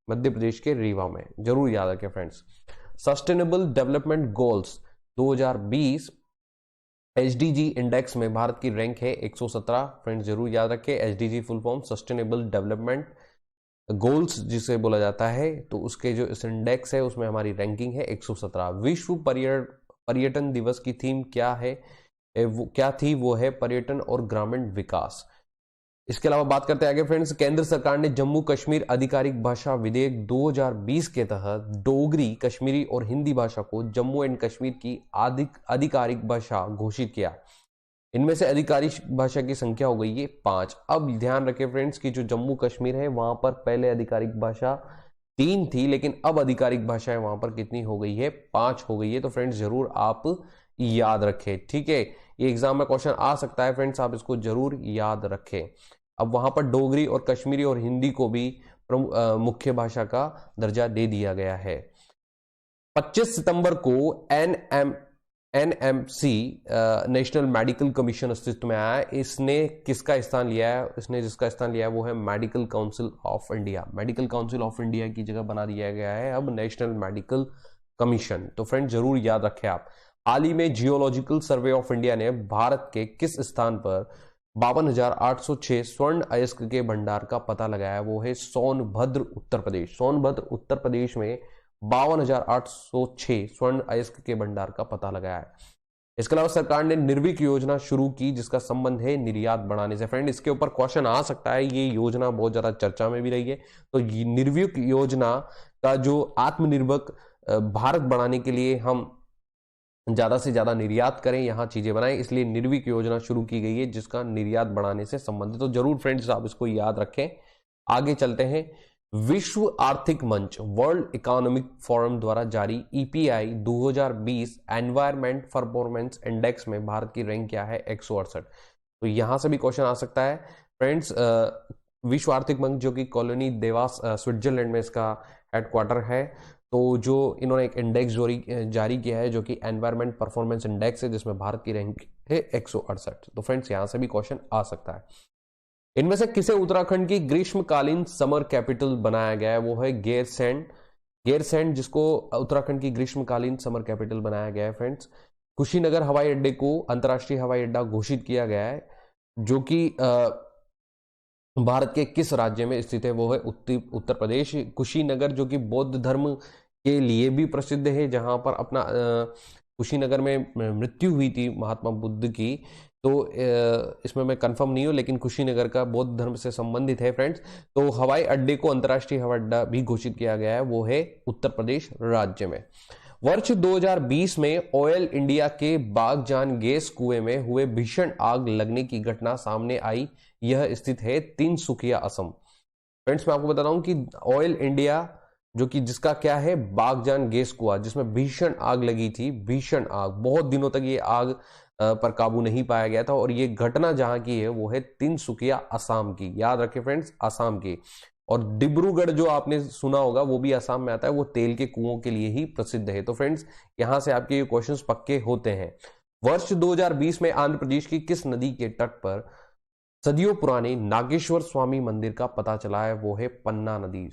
मध्य प्रदेश के रीवा में। जरूर याद रखें friends. Sustainable development goals 2020 HDG index में भारत की रैंक है 117। फ्रेंड्स जरूर याद रखें, HDG full form sustainable development goals जिसे बोला जाता है, तो उसके जो इस इंडेक्स है उसमें हमारी रैंकिंग है 117। विश्व पर्यटन दिवस की थीम क्या है? क्या थी? वो है पर्यटन और ग्रामीण विकास। इसके अलावा बात करते हैं आगे फ्रेंड्स। केंद्र सरकार ने जम्मू कश्मीर आधिकारिक भाषा विधेयक 2020 के तहत डोगरी, कश्मीरी और हिंदी भाषा को जम्मू एंड कश्मीर की आधिकारिक भाषा घोषित किया। इनमें से आधिकारिक भाषा की संख्या हो गई है 5। अब ध्यान रखें फ्रेंड्स कि जो जम्मू कश्मीर है वहां पर पहले आधिकारिक भाषा 3 थी, लेकिन अब आधिकारिक भाषाएं वहां पर कितनी हो गई है? 5 हो गई है। तो फ्रेंड्स जरूर आप याद रखें, ठीक है। ये एग्जाम में क्वेश्चन आ सकता है फ्रेंड्स, आप इसको जरूर याद रखें। अब वहां पर डोगरी और कश्मीरी और हिंदी को भी मुख्य भाषा का दर्जा दे दिया गया है। 25 सितंबर को NMC नेशनल मेडिकल कमीशन अस्तित्व में आया है। इसने किसका स्थान लिया है? इसने जिसका स्थान लिया है वो है medical council of India. Medical council of India की जगह बना दिया गया है अब नेशनल मेडिकल कमीशन। तो फ्रेंड जरूर याद रखें आप। हाल ही में जियोलॉजिकल सर्वे ऑफ इंडिया ने भारत के किस स्थान पर 52,806 स्वर्ण अयस्क के भंडार का पता लगाया? वो है सोनभद्र उत्तर प्रदेश। सोनभद्र उत्तर प्रदेश में 52,806 स्वर्ण अयस्क के भंडार का पता लगाया है। इसके अलावा सरकार ने निर्विक योजना शुरू की जिसका संबंध है निर्यात बढ़ाने से। फ्रेंड इसके ऊपर क्वेश्चन आ सकता है, ये योजना बहुत ज्यादा चर्चा में भी रही है। तो निर्विक योजना का जो आत्मनिर्भर भारत बनाने के लिए हम ज्यादा से ज्यादा निर्यात करें, यहां चीजें बनाएं, इसलिए निर्विक योजना शुरू की गई है जिसका निर्यात बढ़ाने से संबंधित। तो जरूर फ्रेंड्स आप इसको याद रखें। आगे चलते हैं। विश्व आर्थिक मंच वर्ल्ड इकोनॉमिक फोरम द्वारा जारी EPI 2020 एनवायरमेंट परफॉर्मेंस इंडेक्स में भारत की रैंक क्या है? 168। तो यहां से भी क्वेश्चन आ सकता है फ्रेंड्स। विश्व आर्थिक मंच जो कि कॉलोनी देवास स्विट्जरलैंड में इसका हेडक्वार्टर है, तो जो इन्होंने एक इंडेक्स जारी किया है जो कि एनवायरमेंट परफॉर्मेंस इंडेक्स है, जिसमें भारत की रैंक है 168। तो फ्रेंड्स यहां से भी क्वेश्चन आ सकता है। इनमें से किसे उत्तराखंड की ग्रीष्मकालीन समर कैपिटल बनाया गया है? वो है गैरसैंण। गैरसैंण जिसको उत्तराखंड की ग्रीष्मकालीन समर कैपिटल बनाया गया है फ्रेंड्स। कुशीनगर हवाई अड्डे को अंतर्राष्ट्रीय हवाई अड्डा घोषित किया गया है, जो कि भारत के किस राज्य में स्थित है? वो है उत्तर प्रदेश। कुशीनगर जो कि बौद्ध धर्म के लिए भी प्रसिद्ध है, जहां पर अपना कुशीनगर में मृत्यु हुई थी महात्मा बुद्ध की। तो इसमें मैं कंफर्म नहीं हूं, लेकिन कुशीनगर का बौद्ध धर्म से संबंधित है फ्रेंड्स। तो हवाई अड्डे को अंतर्राष्ट्रीय हवाई अड्डा भी घोषित किया गया है, वो है उत्तर प्रदेश राज्य में। वर्ष 2020 में ऑयल इंडिया के बागजान गैस कुएं में हुए भीषण आग लगने की घटना सामने आई। यह स्थित है तिनसुकिया, असम। फ्रेंड्स मैं आपको बता रहा हूं कि ऑयल इंडिया जो कि जिसका क्या है बागजान गैस कुआं, जिसमें भीषण आग लगी थी, भीषण आग, बहुत दिनों तक ये आग पर काबू नहीं पाया गया था। और ये घटना जहां की है वो है तिनसुकिया, असम की। याद रखें फ्रेंड्स, असम की। और डिब्रूगढ़ जो आपने सुना होगा वो भी असम में आता है, वो तेल के कुओं के लिए ही प्रसिद्ध है। तो फ्रेंड्स यहां से आपके ये क्वेश्चंस पक्के होते हैं। वर्ष 2020 में आंध्र प्रदेश की किस नदी के तट पर सदियों पुराने नागेश्वर स्वामी मंदिर का पता चला है? वो है पन्ना नदी।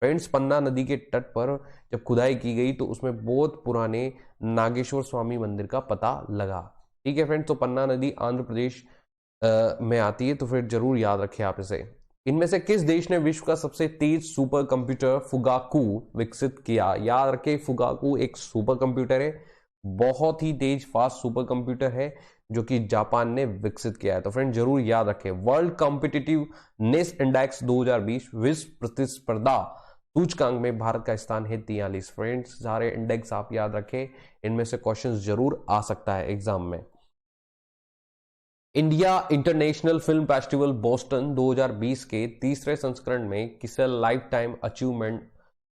फ्रेंड्स पन्ना नदी के तट पर जब खुदाई की गई तो उसमें बहुत पुराने नागेश्वर स्वामी मंदिर का पता लगा। ठीक है फ्रेंड्स, तो पन्ना नदी आंध्र प्रदेश में आती है, तो फिर जरूर याद रखें आप इसे। इनमें से किस देश ने विश्व का सबसे तेज सुपर कंप्यूटर फुगाकू विकसित किया? याद रखें, फुगाकू एक सुपर कंप्यूटर है, बहुत ही तेज फास्ट सुपर कंप्यूटर है, जो कि जापान ने विकसित किया है। तो फ्रेंड जरूर याद रखें। वर्ल्ड कॉम्पिटिटिवनेस इंडेक्स 2020 विश्व प्रतिस्पर्धा सूचकांक में भारत का स्थान है 43। फ्रेंड्स सारे इंडेक्स आप याद रखें, इनमें से क्वेश्चंस जरूर आ सकता है एग्जाम में। India international film festival Boston 2020 के तीसरे संस्करण में किसे लाइफ टाइम अचीवमेंट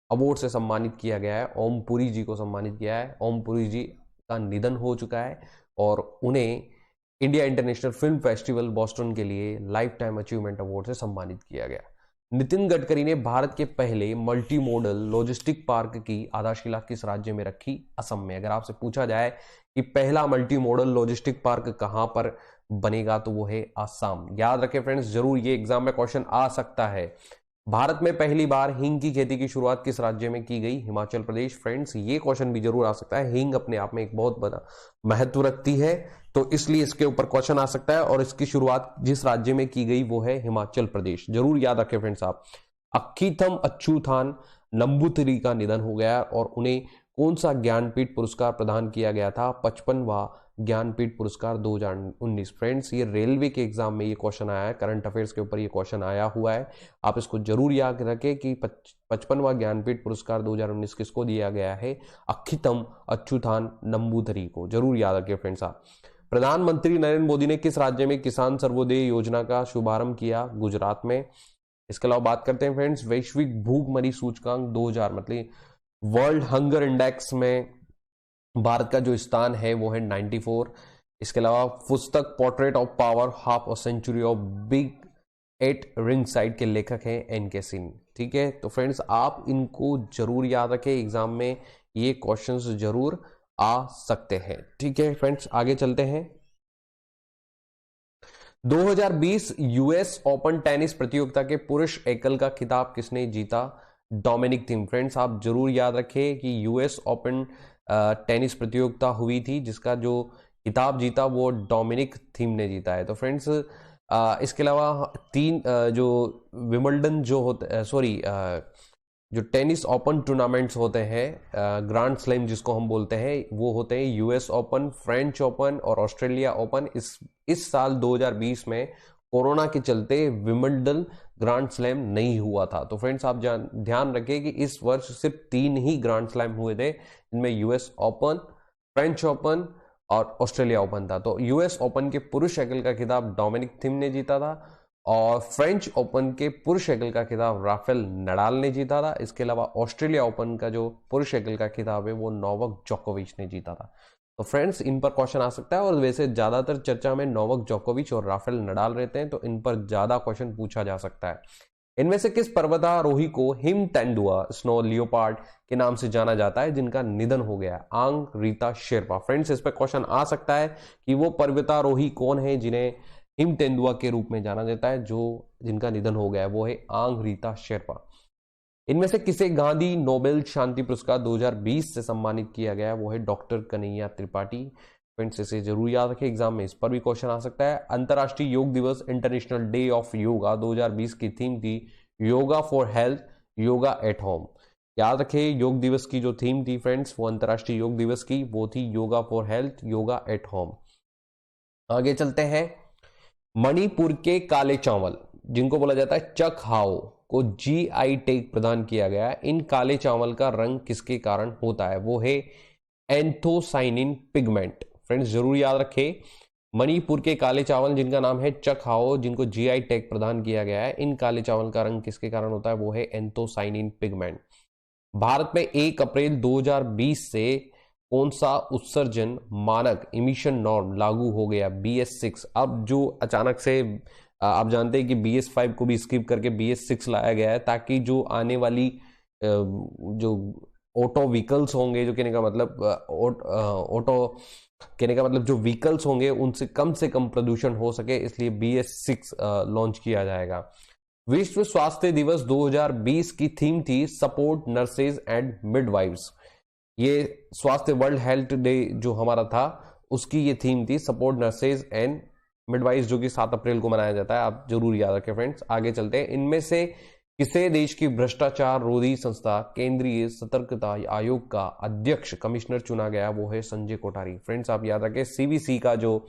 अवार्ड से सम्मानित किया गया है? ओम पुरी जी को सम्मानित किया है। ओम पुरी जी का निधन हो चुका है और उन्हें India international film festival Boston के लिए लाइफ टाइम अचीवमेंट अवार्ड से सम्मानित किया गया। नितिन गडकरी ने भारत के पहले मल्टी मॉडल लॉजिस्टिक पार्क की आधारशिला किस राज्य में रखी? असम में। अगर आपसे पूछा जाए कि पहला मल्टी मॉडल लॉजिस्टिक पार्क कहां पर बनेगा, तो वो है असम। याद रखें फ्रेंड्स, जरूर ये एग्जाम में क्वेश्चन आ सकता है। भारत में पहली बार हींग की खेती की शुरुआत किस राज्य में की गई? हिमाचल प्रदेश। फ्रेंड्स ये क्वेश्चन भी जरूर आ सकता है। हींग अपने आप में एक बहुत बड़ा महत्व रखती है, तो इसलिए इसके ऊपर क्वेश्चन आ सकता है। और इसकी शुरुआत जिस राज्य में की गई वो है हिमाचल प्रदेश। जरूर याद रखें फ्रेंड्स आप। अक्कीथम अच्युथान नंबूतिरी का निधन हो गया और उन्हें कौन सा ज्ञानपीठ पुरस्कार प्रदान किया गया था? 55वां ज्ञानपीठ पुरस्कार 2019। फ्रेंड्स ये रेलवे के एग्जाम में ये क्वेश्चन आया है, करंट अफेयर्स के ऊपर ये क्वेश्चन आया हुआ है। आप इसको जरूर याद रखें कि 55वां ज्ञानपीठ पुरस्कार 2019 किसको दिया गया है? अक्कीथम अच्युथान नंबूतिरी को। जरूर याद रखें फ्रेंड्स आप। प्रधानमंत्री नरेंद्र मोदी ने किस राज्य में किसान सर्वोदय योजना का शुभारंभ किया? गुजरात में। इसके अलावा बात करते हैं फ्रेंड्स वैश्विक भूखमरी सूचकांक 2000 मतलब वर्ल्ड हंगर इंडेक्स में भारत का जो स्थान है वो है 94। इसके अलावा पुस्तक portrait of power half a century of being at ringside के लेखक हैं एन.के. सिंह। ठीक है, तो फ्रेंड्स आप इनको जरूर याद रखें, एग्जाम में ये क्वेश्चंस जरूर आ सकते हैं। ठीक है फ्रेंड्स, आगे चलते हैं। 2020 यूएस ओपन टेनिस प्रतियोगिता के पुरुष एकल का खिताब किसने जीता? Dominic Thiem. फ्रेंड्स आप जरूर याद रखें कि यूएस ओपन टेनिस प्रतियोगिता हुई थी, जिसका जो खिताब जीता वो डोमिनिक थीम ने जीता है। तो फ्रेंड्स इसके अलावा तीन जो विंबलडन जो होते जो टेनिस ओपन टूर्नामेंट्स होते हैं ग्रैंड स्लैम जिसको हम बोलते हैं, वो होते हैं यूएस ओपन, फ्रेंच ओपन और ऑस्ट्रेलिया ओपन। इस साल 2020 में कोरोना के चलते विंबलडन ग्रैंड स्लैम नहीं हुआ था। तो फ्रेंड्स आप ध्यान रखें कि इस वर्ष सिर्फ 3 ही ग्रैंड स्लैम हुए थे, इनमें यूएस ओपन, फ्रेंच ओपन और ऑस्ट्रेलिया ओपन था। तो यूएस ओपन के पुरुष एकल का खिताब डोमिनिक थीम ने जीता था और फ्रेंच ओपन के पुरुष एकल का खिताब राफेल नडाल ने जीता था। इसके अलावा ऑस्ट्रेलिया ओपन का जो पुरुष एकल का खिताब है वो नोवाक जोकोविच ने जीता था। तो फ्रेंड्स इन पर क्वेश्चन आ सकता है और वैसे ज्यादातर चर्चा में नोवाक जोकोविच और राफेल नडाल रहते हैं, तो इन पर ज्यादा क्वेश्चन पूछा जा सकता है। इनमें से किस पर्वतारोही को हिम तेंदुआ स्नो लियोपार्ड के नाम से जाना जाता है जिनका निधन हो गया? आंग रीता शेरपा। फ्रेंड्स इस पर क्वेश्चन आ सकता है कि वो पर्वतारोही कौन है जिन्हें हिम तेंदुआ के रूप में जाना जाता है, जो जिनका निधन हो गया है वो है आंग रीता शेरपा। इनमें से किसे गांधी नोबेल शांति पुरस्कार 2020 से सम्मानित किया गया है? वो है डॉक्टर कन्हैया त्रिपाठी। फ्रेंड्स इसे जरूर याद रखें, एग्जाम में इस पर भी क्वेश्चन आ सकता है। अंतर्राष्ट्रीय योग दिवस इंटरनेशनल डे ऑफ योगा 2020 की थीम थी yoga for health, yoga at home. याद रखें योग दिवस की जो थीम थी फ्रेंड्स, वो अंतर्राष्ट्रीय योग दिवस की, वो थी yoga for health, yoga at home. आगे चलते हैं। मणिपुर के काले चावल जिनको बोला जाता है चक हाओ को जीआई टैग प्रदान किया गया। इन काले चावल का रंग किसके कारण होता है? वो है एंथोसाइनिन पिगमेंट। फ्रेंड्स जरूर याद रखें, मणिपुर के काले चावल जिनका नाम है चक हाओ, जिनको जीआई टैग प्रदान किया गया है, इन काले चावल का रंग किसके कारण होता है? वो है एंथोसाइनिन पिगमेंट। भारत में 1 अप्रैल 2020 से कौन सा उत्सर्जन मानक इमिशन नॉर्म लागू हो गया? BS6। अब जो अचानक से आप जानते हैं कि BS5 को भी स्किप करके BS6 लाया गया है, ताकि जो आने वाली जो ऑटो व्हीकल्स होंगे, जो कहने का मतलब ऑटो कहने का मतलब जो व्हीकल्स होंगे उनसे कम प्रदूषण हो सके, इसलिए BS6 लॉन्च किया जाएगा। विश्व स्वास्थ्य दिवस 2020 की थीम थी सपोर्ट नर्सेज एंड मिडवाइव्स। ये स्वास्थ्य वर्ल्ड हेल्थ डे जो हमारा था उसकी ये थीम थी सपोर्ट नर्सेज एंड मिडवाइव्स, जो कि 7 अप्रैल को मनाया जाता है। आप जरूर याद रखें फ्रेंड्स। आगे चलते हैं। इनमें से किसे देश की भ्रष्टाचार रोधी संस्था केंद्रीय सतर्कता आयोग का अध्यक्ष कमिश्नर चुना गया? वो है संजय कोठारी। फ्रेंड्स आप याद रखें, CBC का जो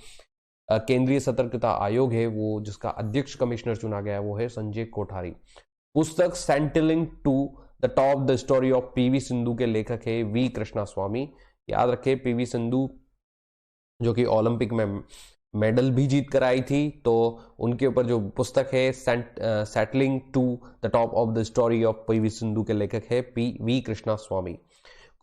केंद्रीय सतर्कता आयोग है, वो जिसका अध्यक्ष कमिश्नर चुना गया वो है संजय कोठारी। पुस्तक shuttling to the top the story of PV Sindhu के लेखक है V कृष्णास्वामी। याद रखें, PV सिंधु जो कि ओलंपिक में मेडल भी जीत कर आई थी, तो उनके ऊपर जो पुस्तक है settling to the top of the story of PV Sindhu के लेखक है V कृष्णास्वामी।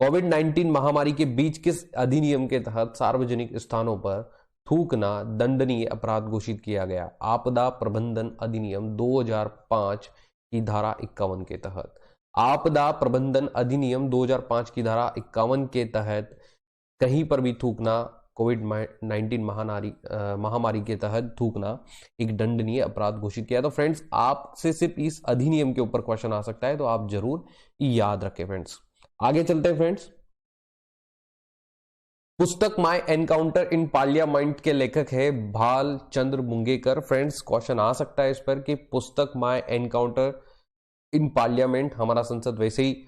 कोविड-19 महामारी के बीच किस अधिनियम के तहत सार्वजनिक स्थानों पर थूकना दंडनीय अपराध घोषित किया गया? आपदा प्रबंधन अधिनियम 2005 की धारा 51 के तहत। आपदा प्रबंधन अधिनियम 2005 की धारा 51 के तहत कहीं पर भी थूकना, कोविड-19 महामारी के तहत थूकना एक दंडनीय अपराध घोषित किया। तो फ्रेंड्स आपसे सिर्फ इस अधिनियम के ऊपर क्वेश्चन आ सकता है, तो आप जरूर याद रखें फ्रेंड्स। आगे चलते हैं फ्रेंड्स। पुस्तक माय एनकाउंटर इन पार्लियामेंट के लेखक है भाल चंद्र मुंगेकर। फ्रेंड्स क्वेश्चन आ सकता है इस पर कि पुस्तक माय एनकाउंटर इन पार्लियामेंट, हमारा संसद वैसे ही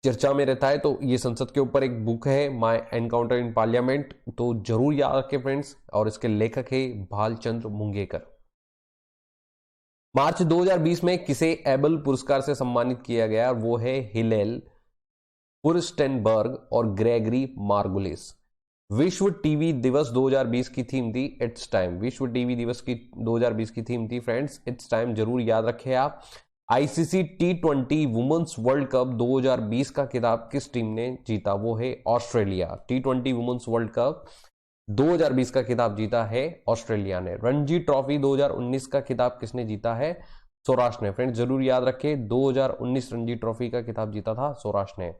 चर्चा में रहता है, तो ये संसद के ऊपर एक बुक है माय एनकाउंटर इन पार्लियामेंट, तो जरूर याद रखें फ्रेंड्स। और इसके लेखक है भालचंद्र मुंगेकर। मार्च 2020 में किसे एबल पुरस्कार से सम्मानित किया गया? वो है हिलेल फुर्स्टेनबर्ग और ग्रेगरी मार्गुलिस। विश्व टीवी दिवस 2020 की थीम थी इट्स टाइम। विश्व टीवी दिवस की 2020 की थीम थी फ्रेंड्स इट्स टाइम, जरूर याद रखें आप। ICC T20 women's world cup 2020 का खिताब किस टीम ने जीता? वो है Australia. T20 women's world cup 2020 का खिताब जीता है ऑस्ट्रेलिया ने। रणजी ट्रॉफी 2019 का खिताब किसने जीता है? सौराष्ट्र ने। फ्रेंड्स जरूर याद रखें, 2019 रणजी ट्रॉफी का खिताब जीता था सौराष्ट्र ने।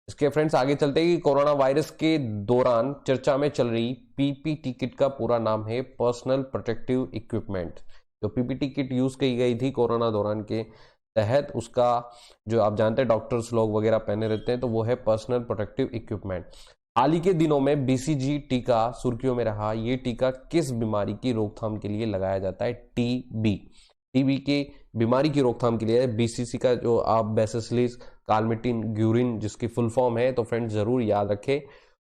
इसके फ्रेंड्स आगे चलते हैं कि कोरोना वायरस के दौरान चर्चा में चल रही PPT किट का पूरा नाम है पर्सनल प्रोटेक्टिव इक्विपमेंट। जो PPT किट यूज की गई थी कोरोना दौरान के तहत, उसका जो आप जानते हैं डॉक्टर्स लोग वगैरह पहने रहते हैं, तो वो है पर्सनल प्रोटेक्टिव इक्विपमेंट। हाल ही के दिनों में BCG टीका सुर्खियों में रहा। ये टीका किस बीमारी की रोकथाम के लिए लगाया जाता है? TB की बीमारी की रोकथाम के लिए BCG का जो आप बेसिलस कालमेटिन ग्यूरिन जिसकी फुल फॉर्म है, तो फ्रेंड्स जरूर याद रखें।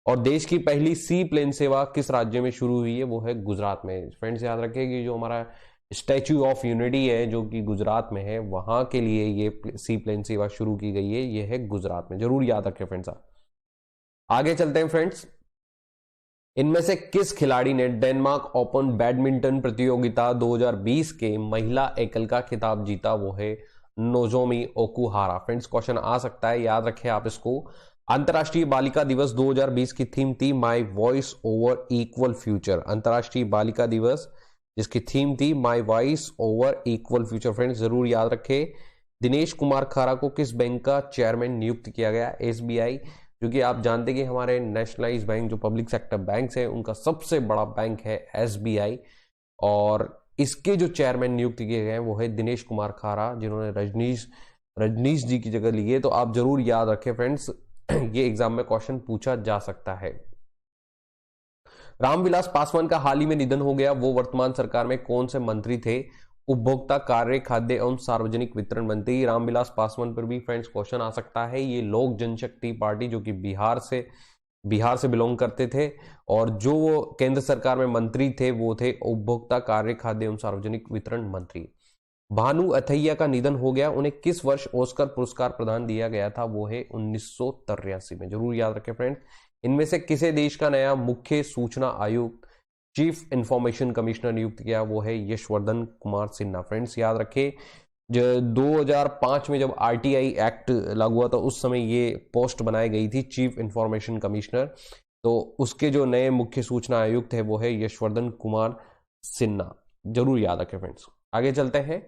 और देश की पहली सी प्लेन सेवा किस राज्य में शुरू हुई है? वो है गुजरात में। फ्रेंड्स याद रखें कि जो हमारा स्टैच्यू ऑफ यूनिटी है जो कि गुजरात में है, वहां के लिए ये सी प्लेन सेवा शुरू की गई है, ये है गुजरात में। जरूर याद रखें फ्रेंड्स आप। आगे चलते हैं फ्रेंड्स। इनमें से किस खिलाड़ी ने डेनमार्क ओपन बैडमिंटन प्रतियोगिता 2020 के महिला एकल का खिताब जीता? वो है नोजोमी ओकुहारा। फ्रेंड्स क्वेश्चन आ सकता है, याद रखें आप इसको। अंतर्राष्ट्रीय बालिका दिवस 2020 की थीम थी my voice over equal future. अंतर्राष्ट्रीय बालिका दिवस जिसकी थीम थी my voice over equal future. Friends जरूर याद रखें। दिनेश कुमार खारा को किस बैंक का चेयरमैन नियुक्त किया गया? SBI, क्योंकि आप जानते हैं कि हमारे नेशनलाइज बैंक जो पब्लिक सेक्टर बैंक्स हैं उनका सबसे बड़ा बैंक है SBI, और इसके जो चेयरमैन नियुक्त किए गए हैं वो है दिनेश कुमार खारा, जिन्होंने रजनीश जी की जगह ली है। तो आप जरूर याद रखें फ्रेंड्स, ये एग्जाम में क्वेश्चन पूछा जा सकता है। रामविलास पासवान का हाल ही में निधन हो गया। वो वर्तमान सरकार में कौन से मंत्री थे? उपभोक्ता कार्य, खाद्य एवं सार्वजनिक वितरण मंत्री रामविलास पासवान पर भी फ्रेंड्स क्वेश्चन आ सकता है। ये लोक जनशक्ति पार्टी जो कि बिहार से बिलोंग करते थे, और जो वो केंद्र सरकार में मंत्री थे वो थे उपभोक्ता कार्य, खाद्य एवं सार्वजनिक वितरण मंत्री। भानु अथैया का निधन हो गया, उन्हें किस वर्ष ऑस्कर पुरस्कार प्रदान दिया गया था? वो है 1983 में। जरूर याद रखें फ्रेंड्स। इनमें से किसे देश का नया मुख्य सूचना आयुक्त, चीफ इंफॉर्मेशन कमिश्नर नियुक्त किया? वो है यशवर्धन कुमार सिन्हा। फ्रेंड्स याद रखें, जो 2005 में जब आरटीआई एक्ट लागू हुआ था उस समय ये पोस्ट बनाई गई थी, चीफ इंफॉर्मेशन कमिश्नर। तो उसके जो नए मुख्य सूचना आयुक्त है वो है यशवर्धन कुमार सिन्हा। जरूर याद रखें फ्रेंड्स। आगे चलते हैं।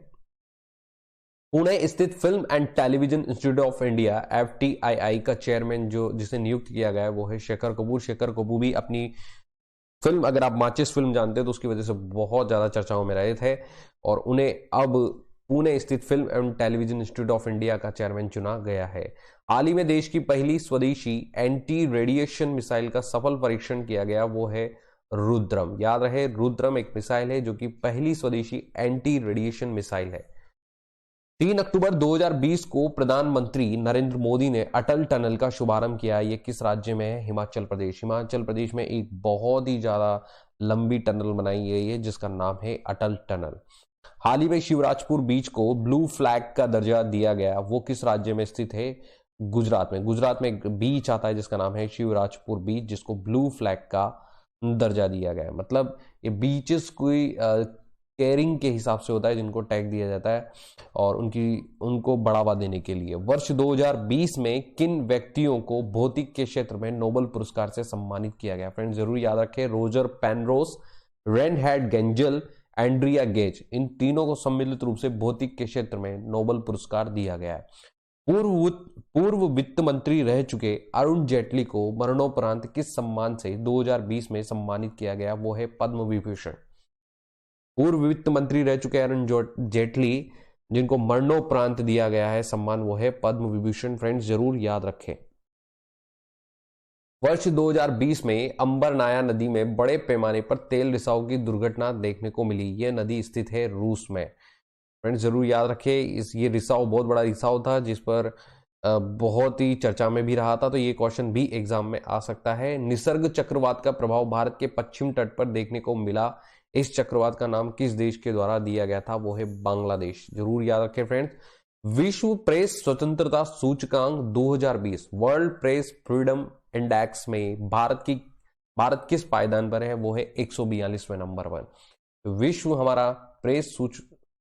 पुणे स्थित film and television institute of India FTII का चेयरमैन जो जिसे नियुक्त किया गया है वो है शेखर कपूर। शेखर कपूर भी अपनी फिल्म, अगर आप माचिस फिल्म जानते हैं तो उसकी वजह से बहुत ज्यादा चर्चाओं में रहे थे, और उन्हें अब पुणे स्थित film and television institute of India का चेयरमैन चुना गया है। हाल ही में देश की पहली स्वदेशी एंटी रेडिएशन मिसाइल का सफल परीक्षण किया गया, वो है रुद्रम। याद रहे, रुद्रम एक मिसाइल है जो कि पहली स्वदेशी एंटी रेडिएशन मिसाइल है। 3 अक्टूबर 2020 को प्रधानमंत्री नरेंद्र मोदी ने अटल टनल का शुभारंभ किया। ये किस राज्य में है? हिमाचल प्रदेश। हिमाचल प्रदेश में एक बहुत ही ज्यादा लंबी टनल बनाई गई है जिसका नाम है अटल टनल। हाल ही में शिवराजपुर बीच को ब्लू फ्लैग का दर्जा दिया गया, वो किस राज्य में स्थित है? गुजरात में। गुजरात में एक बीच आता है जिसका नाम है शिवराजपुर बीच, जिसको ब्लू फ्लैग का दर्जा दिया गया है। मतलब ये बीचेस कोई केयरिंग के हिसाब से होता है जिनको टैग दिया जाता है, और उनको बढ़ावा देने के लिए। वर्ष 2020 में किन व्यक्तियों को भौतिक के क्षेत्र में नोबेल पुरस्कार से सम्मानित किया गया? फ्रेंड्स जरूर याद रखें, रोजर पेनरोस, रेनहेड गेंजल, एंड्रिया गेज, इन तीनों को सम्मिलित रूप से भौतिक के क्षेत्र में नोबेल पुरस्कार दिया गया है। पूर्व वित्त मंत्री रह चुके अरुण जेटली को मरणोपरांत किस सम्मान से 2020 में सम्मानित किया गया? वो है पद्म विभूषण। पूर्व वित्त मंत्री रह चुके अरुण जेटली जिनको मरणोपरांत दिया गया है सम्मान, वो है पद्म विभूषण। फ्रेंड्स जरूर याद रखें। वर्ष 2020 में अंबरनाया नदी में बड़े पैमाने पर तेल रिसाव की दुर्घटना देखने को मिली। यह नदी स्थित है रूस में। फ्रेंड्स जरूर याद रखें, ये रिसाव बहुत बड़ा रिसाव था जिस पर बहुत ही चर्चा में भी रहा था, तो ये क्वेश्चन भी एग्जाम में आ सकता है। निसर्ग चक्रवात का प्रभाव भारत के पश्चिम तट पर देखने को मिला। इस चक्रवात का नाम किस देश के द्वारा दिया गया था? वो है बांग्लादेश। जरूर याद रखें फ्रेंड्स। विश्व प्रेस स्वतंत्रता सूचकांक 2020 वर्ल्ड प्रेस फ्रीडम इंडेक्स में भारत किस पायदान पर है? वो है 142वें नंबर पर। विश्व हमारा प्रेस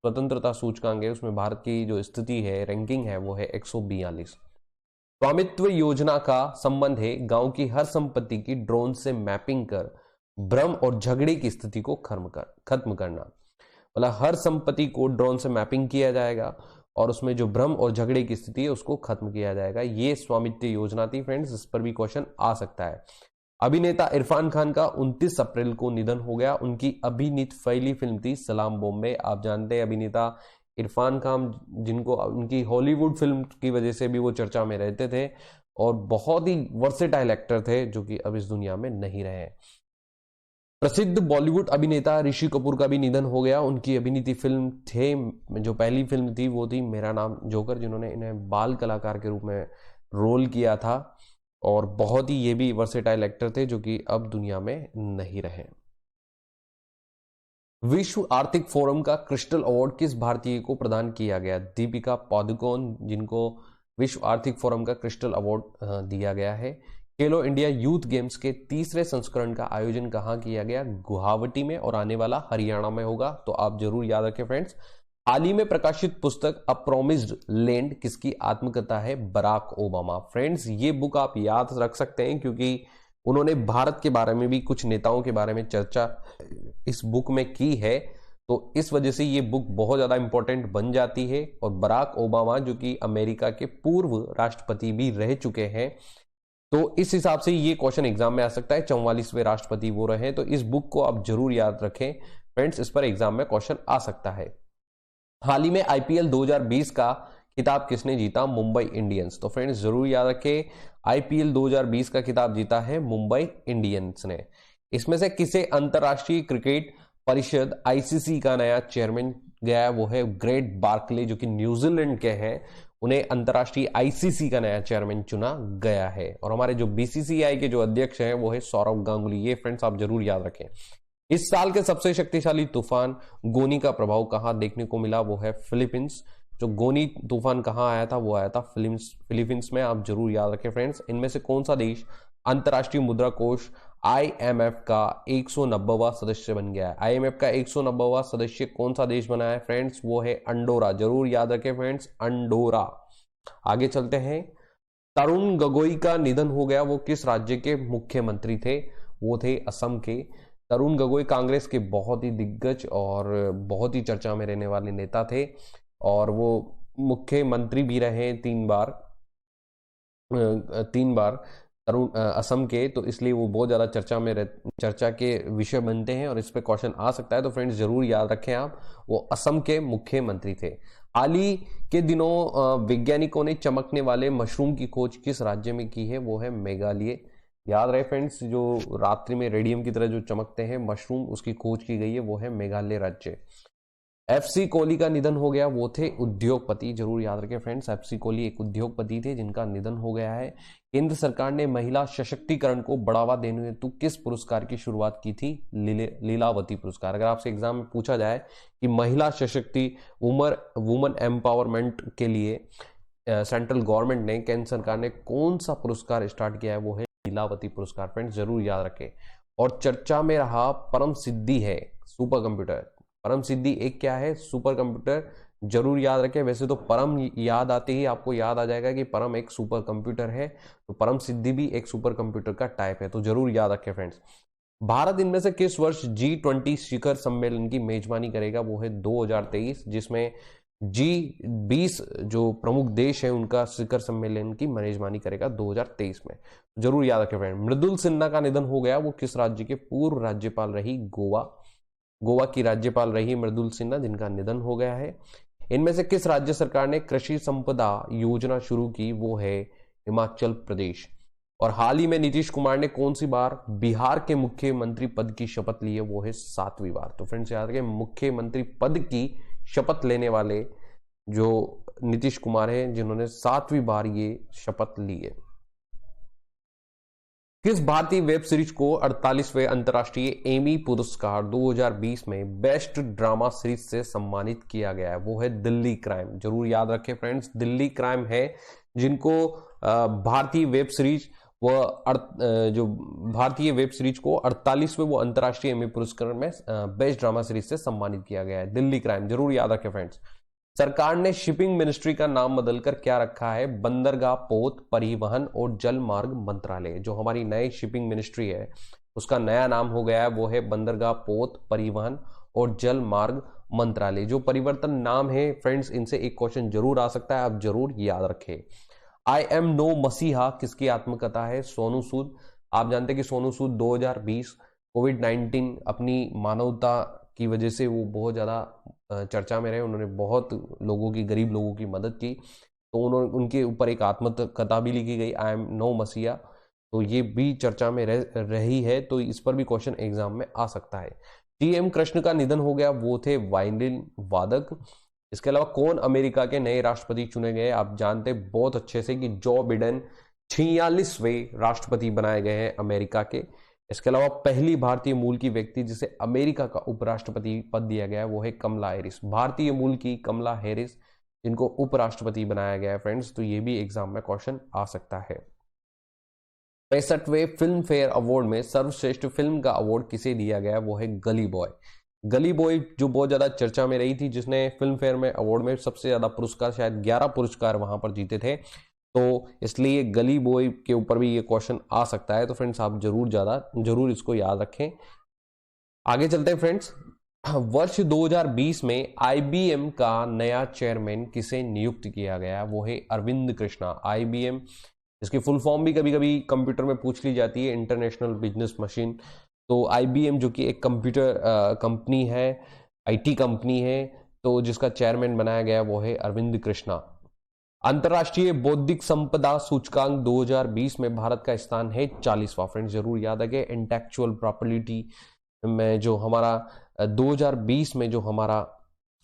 स्वतंत्रता सूचकांक है, उसमें भारत की जो स्थिति है, रैंकिंग है, वो है 142। स्वामित्व योजना का संबंध है गांव की हर संपत्ति की ड्रोन से मैपिंग कर भ्रम और झगड़े की स्थिति को खत्म करना। मतलब हर संपत्ति को ड्रोन से मैपिंग किया जाएगा और उसमें जो भ्रम और झगड़े की स्थिति है उसको खत्म किया जाएगा। ये स्वामित्व योजना थी फ्रेंड्स, इस पर भी क्वेश्चन आ सकता है। अभिनेता इरफान खान का 29 अप्रैल को निधन हो गया। उनकी अभिनीत पहली फिल्म थी सलाम बॉम्बे। आप जानते हैं अभिनेता इरफान खान, जिनको उनकी हॉलीवुड फिल्म की वजह से भी वो चर्चा में रहते थे, और बहुत ही वर्सेटाइल एक्टर थे जो कि अब इस दुनिया में नहीं रहे। प्रसिद्ध बॉलीवुड अभिनेता ऋषि कपूर का भी निधन हो गया। उनकी अभिनीत फिल्म थे, जो पहली फिल्म थी वो थी मेरा नाम जोकर, जिन्होंने इन्हें बाल कलाकार के रूप में रोल किया था, और बहुत ही ये भी वर्सेटाइल एक्टर थे जो कि अब दुनिया में नहीं रहे। विश्व आर्थिक फोरम का क्रिस्टल अवार्ड किस भारतीय को प्रदान किया गया? दीपिका पादुकोण, जिनको विश्व आर्थिक फोरम का क्रिस्टल अवार्ड दिया गया है। खेलो इंडिया यूथ गेम्स के तीसरे संस्करण का आयोजन कहां किया गया? गुवाहाटी में, और आने वाला हरियाणा में होगा, तो आप जरूर याद रखें फ्रेंड्स। हाल ही में प्रकाशित पुस्तक अ प्रोमिस्ड लैंड किसकी आत्मकथा है? Barack Obama. फ्रेंड्स ये बुक आप याद रख सकते हैं क्योंकि उन्होंने भारत के बारे में भी, कुछ नेताओं के बारे में चर्चा इस बुक में की है, तो इस वजह से ये बुक बहुत ज्यादा इंपॉर्टेंट बन जाती है। और बराक ओबामा जो कि अमेरिका के पूर्व राष्ट्रपति भी रह चुके हैं, तो इस हिसाब से ये क्वेश्चन एग्जाम में आ सकता है। 44वें राष्ट्रपति वो रहे, तो इस बुक को आप जरूर याद रखें फ्रेंड्स, इस पर एग्जाम में क्वेश्चन आ सकता है। हाल ही में IPL 2020 का खिताब किसने जीता? मुंबई इंडियंस। तो फ्रेंड्स जरूर याद रखें, IPL 2020 का खिताब जीता है मुंबई इंडियंस ने। इसमें से किसे अंतरराष्ट्रीय क्रिकेट परिषद आईसीसी का नया चेयरमैन गया है, वो है ग्रेट बार्कले, जो कि न्यूजीलैंड के हैं। उन्हें अंतर्राष्ट्रीय आईसीसी का नया चेयरमैन चुना गया है। और हमारे जो बीसीसीआई के जो अध्यक्ष हैं वो है सौरव गांगुली। ये फ्रेंड्स आप जरूर याद रखें। इस साल के सबसे शक्तिशाली तूफान गोनी का प्रभाव कहां देखने को मिला, वो है फिलीपींस। जो गोनी तूफान कहां आया था, वो आया था फिलीपींस में। आप जरूर याद रखें फ्रेंड्स। इनमें से कौन सा देश अंतर्राष्ट्रीय मुद्रा कोष आईएमएफ का 190वां सदस्य बन गया है? आईएमएफ का 190वां सदस्य कौन सा देश बना है फ्रेंड्स? वो है अंडोरा। जरूर याद रखें फ्रेंड्स, अंडोरा। आगे चलते हैं। तरुण गोगोई का निधन हो गया। वो किस राज्य के मुख्यमंत्री थे? वो थे असम के। तरुण गोगोई कांग्रेस के बहुत ही दिग्गज और बहुत ही चर्चा में रहने वाले नेता थे, और वो मुख्यमंत्री भी रहे 3 बार तरुण असम के। तो इसलिए वो बहुत ज्यादा चर्चा के विषय बनते हैं, और इस पे क्वेश्चन आ सकता है। तो फ्रेंड्स जरूर याद रखें आप, वो असम के मुख्यमंत्री थे। हाल ही के दिनों वैज्ञानिकों ने चमकने वाले मशरूम की खोज किस राज्य में की है? वो है मेघालय। याद रहे फ्रेंड्स, जो रात्रि में रेडियम की तरह जो चमकते हैं मशरूम, उसकी खोज की गई है, वो है मेघालय राज्य। एफसी कोहली का निधन हो गया। वो थे उद्योगपति। जरूर याद रखें फ्रेंड्स, एफसी कोहली एक उद्योगपति थे जिनका निधन हो गया है। केंद्र सरकार ने महिला सशक्तिकरण को बढ़ावा देने हेतु किस पुरस्कार की शुरुआत की थी? लीलावती पुरस्कार। अगर आपसे एग्जाम में पूछा जाए कि महिला सशक्ति वुमन एम्पावरमेंट के लिए सेंट्रल गवर्नमेंट ने, केंद्र सरकार ने कौन सा पुरस्कार स्टार्ट किया है, वो है लीलावती पुरस्कार। फ्रेंड्स जरूर याद रखें। और चर्चा में रहा परम सिद्धि है सुपर कंप्यूटर। परम सिद्धि एक क्या है? Super computer. जरूर याद रखें। वैसे तो परम याद आते ही आपको याद आ जाएगा कि परम एक सुपर कंप्यूटर है, तो परम सिद्धि भी एक सुपर कंप्यूटर का टाइप है। तो जरूर याद रखें फ्रेंड्स। भारत इनमें से किस वर्ष G20 शिखर सम्मेलन की मेजबानी करेगा? वो है 2023, जिसमें G20 जो प्रमुख देश है उनका शिखर सम्मेलन की मेजबानी करेगा 2023 में। जरूर याद रखें फ्रेंड। मृदुल सिन्हा का निधन हो गया। वो किस राज्य के पूर्व राज्यपाल रही? गोवा की राज्यपाल रही मृदुल सिन्हा, जिनका निधन हो गया है। इनमें से किस राज्य सरकार ने कृषि संपदा योजना शुरू की? वो है हिमाचल प्रदेश। और हाल ही में नीतीश कुमार ने कौन सी बार बिहार के मुख्यमंत्री पद की शपथ ली है? वो है 7वीं बार। तो फ्रेंड्स याद रखें, मुख्यमंत्री पद की शपथ लेने वाले जो नीतीश कुमार हैं, जिन्होंने 7वीं बार ये शपथ ली है। किस भारतीय वेब सीरीज को 48वें अंतर्राष्ट्रीय एमी पुरस्कार 2020 में बेस्ट ड्रामा सीरीज से सम्मानित किया गया है? वो है दिल्ली क्राइम। जरूर याद रखें फ्रेंड्स, दिल्ली क्राइम है जिनको भारतीय वेब सीरीज जो भारतीय वेब सीरीज को 48वें वो अंतर्राष्ट्रीय एमी पुरस्कार में बेस्ट ड्रामा सीरीज से सम्मानित किया गया है, दिल्ली क्राइम। जरूर याद रखें फ्रेंड्स। सरकार ने शिपिंग मिनिस्ट्री का नाम बदलकर क्या रखा है? बंदरगाह, पोत, परिवहन और जल मार्ग मंत्रालय। जो हमारी नई शिपिंग मिनिस्ट्री है उसका नया नाम हो गया है, वो है बंदरगाह, पोत, परिवहन और जल मार्ग मंत्रालय। जो परिवर्तन नाम है फ्रेंड्स, इनसे एक क्वेश्चन जरूर आ सकता है, आप जरूर याद रखें। आई एम नो मसीहा किसकी आत्मकथा है? सोनू सूद। आप जानते हैं कि सोनू सूद 2020 कोविड-19 अपनी मानवता की वजह से वो बहुत ज़्यादा चर्चा में रहे। उन्होंने बहुत लोगों की, गरीब लोगों की मदद की, तो उनके ऊपर एक आत्मकथा भी लिखी गई, आई एम नो मसीहा। तो ये भी चर्चा में रही है, तो इस पर भी क्वेश्चन एग्जाम में आ सकता है। टी.एम. कृष्ण का निधन हो गया। वो थे वायलिन वादक। इसके अलावा कौन अमेरिका के नए राष्ट्रपति चुने गए? आप जानते बहुत अच्छे से कि जो बिडेन 46वें राष्ट्रपति बनाए गए हैं अमेरिका के। इसके अलावा पहली भारतीय मूल की व्यक्ति जिसे अमेरिका का उपराष्ट्रपति पद दिया गया है, वो है कमला हैरिस। भारतीय मूल की कमला हैरिस, जिनको उपराष्ट्रपति बनाया गया है फ्रेंड्स। तो ये भी एग्जाम में क्वेश्चन आ सकता है। 65वें फिल्म फेयर अवार्ड में सर्वश्रेष्ठ फिल्म का अवार्ड किसे दिया गया? वो है गली बॉय। गली बॉय जो बहुत ज्यादा चर्चा में रही थी, जिसने फिल्म फेयर में अवार्ड में सबसे ज्यादा पुरस्कार, शायद 11 पुरस्कार वहां पर जीते थे, तो इसलिए गली बॉय के ऊपर भी ये क्वेश्चन आ सकता है। तो फ्रेंड्स आप जरूर इसको याद रखें। आगे चलते हैं फ्रेंड्स। वर्ष 2020 में IBM का नया चेयरमैन किसे नियुक्त किया गया? वो है अरविंद कृष्णा। IBM, इसकी फुल फॉर्म भी कभी कभी कंप्यूटर में पूछ ली जाती है, इंटरनेशनल बिजनेस मशीन। तो IBM जो कि एक कंप्यूटर कंपनी है, IT कंपनी है, तो जिसका चेयरमैन बनाया गया वो है अरविंद कृष्णा। अंतर्राष्ट्रीय बौद्धिक संपदा सूचकांक 2020 में भारत का स्थान है 40वां। फ्रेंड्स जरूर याद रखें। इंटेलेक्चुअल प्रॉपर्टी में जो हमारा 2020 में जो हमारा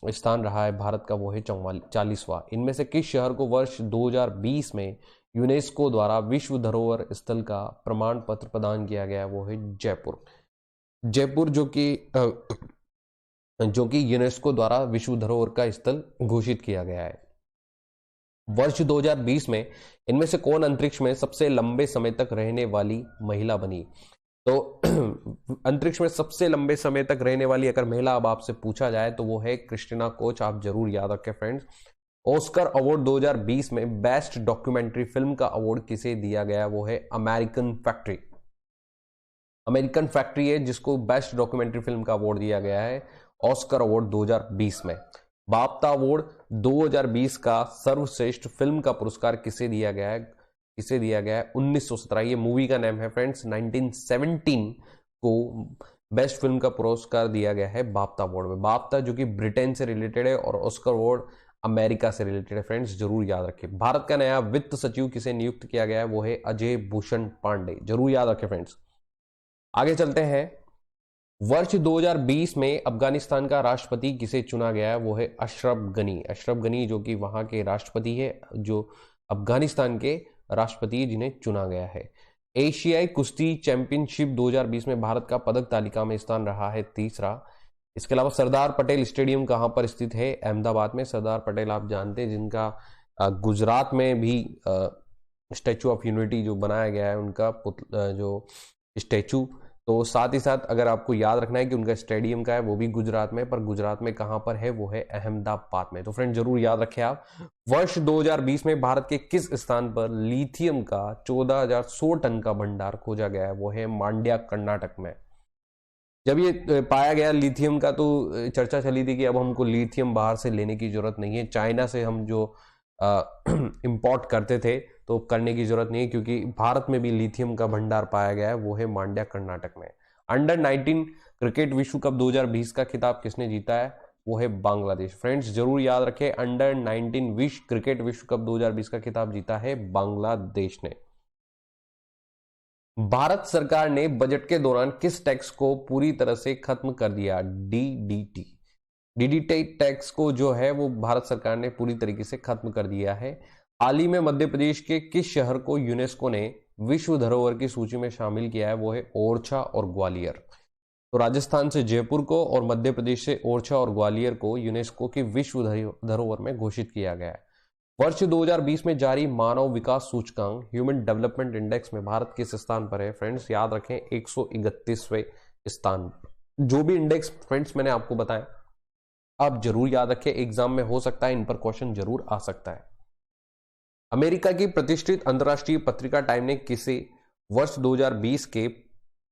स्थान रहा है भारत का वो है 40वां। इनमें से किस शहर को वर्ष 2020 में यूनेस्को द्वारा विश्व धरोहर स्थल का प्रमाण पत्र प्रदान किया गया, वो है जयपुर। जयपुर जो कि यूनेस्को द्वारा विश्व धरोहर का स्थल घोषित किया गया है। वर्ष 2020 में इनमें से कौन अंतरिक्ष में सबसे लंबे समय तक रहने वाली महिला बनी? तो अंतरिक्ष में सबसे लंबे समय तक रहने वाली अगर महिला अब आपसे पूछा जाए तो वो है क्रिस्टीना कोच। आप जरूर याद रखें फ्रेंड्स। ऑस्कर अवार्ड 2020 में बेस्ट डॉक्यूमेंट्री फिल्म का अवार्ड किसे दिया गया? वो है अमेरिकन फैक्ट्री। अमेरिकन फैक्ट्री है जिसको बेस्ट डॉक्यूमेंट्री फिल्म का अवार्ड दिया गया है ऑस्कर अवार्ड 2020 में। बाफ्ता अवार्ड 2020 का सर्वश्रेष्ठ फिल्म का पुरस्कार किसे दिया गया है? 1917। ये मूवी का नाम है फ्रेंड्स। 1917 को बेस्ट फिल्म का पुरस्कार दिया गया है बाफ्ता अवार्ड में। बाफ्ता जो कि ब्रिटेन से रिलेटेड है और ऑस्कर अवार्ड अमेरिका से रिलेटेड है फ्रेंड्स, जरूर याद रखें। भारत का नया वित्त सचिव किसे नियुक्त किया गया है? वो है अजय भूषण पांडे, जरूर याद रखें फ्रेंड्स। आगे चलते हैं। वर्ष 2020 में अफगानिस्तान का राष्ट्रपति किसे चुना गया है? वो है अशरफ गनी। अशरफ गनी जो कि वहां के राष्ट्रपति है, जो अफगानिस्तान के राष्ट्रपति जिन्हें चुना गया है। एशियाई कुश्ती चैंपियनशिप 2020 में भारत का पदक तालिका में स्थान रहा है 3रा। इसके अलावा सरदार पटेल स्टेडियम कहां पर स्थित है? अहमदाबाद में। सरदार पटेल आप जानते हैं जिनका गुजरात में भी स्टैचू ऑफ यूनिटी जो बनाया गया है, उनका जो स्टैचू। तो साथ ही साथ अगर आपको याद रखना है कि उनका स्टेडियम का है वो भी गुजरात में, पर गुजरात में कहां पर है? वो है अहमदाबाद में। तो फ्रेंड जरूर याद रखें आप। वर्ष 2020 में भारत के किस स्थान पर लिथियम का 14,100 टन का भंडार खोजा गया है? वो है मांड्या, कर्नाटक में। जब ये पाया गया लिथियम का तो चर्चा चली थी कि अब हमको लिथियम बाहर से लेने की जरूरत नहीं है, चाइना से हम जो इंपोर्ट करते थे तो करने की जरूरत नहीं है, क्योंकि भारत में भी लिथियम का भंडार पाया गया है, वो है मांड्या, कर्नाटक में। अंडर 19 क्रिकेट विश्व कप 2020 का खिताब किसने जीता है? वो है बांग्लादेश। फ्रेंड्स जरूर याद रखें, अंडर 19 क्रिकेट विश्व कप 2020 का खिताब जीता है बांग्लादेश ने। भारत सरकार ने बजट के दौरान किस टैक्स को पूरी तरह से खत्म कर दिया? डीडीटी। डीडीटी टैक्स को जो है वो भारत सरकार ने पूरी तरीके से खत्म कर दिया है। हाल ही में मध्य प्रदेश के किस शहर को यूनेस्को ने विश्व धरोहर की सूची में शामिल किया है? वो है ओरछा और ग्वालियर। तो राजस्थान से जयपुर को और मध्य प्रदेश से ओरछा और ग्वालियर को यूनेस्को की विश्व धरोहर में घोषित किया गया है। वर्ष 2020 में जारी मानव विकास सूचकांक ह्यूमन डेवलपमेंट इंडेक्स में भारत किस स्थान पर है? फ्रेंड्स याद रखें 131वें स्थान। जो भी इंडेक्स फ्रेंड्स मैंने आपको बताया आप जरूर याद रखें, एग्जाम में हो सकता है इन पर क्वेश्चन जरूर आ सकता है। अमेरिका की प्रतिष्ठित अंतरराष्ट्रीय पत्रिका टाइम ने किसे वर्ष 2020 के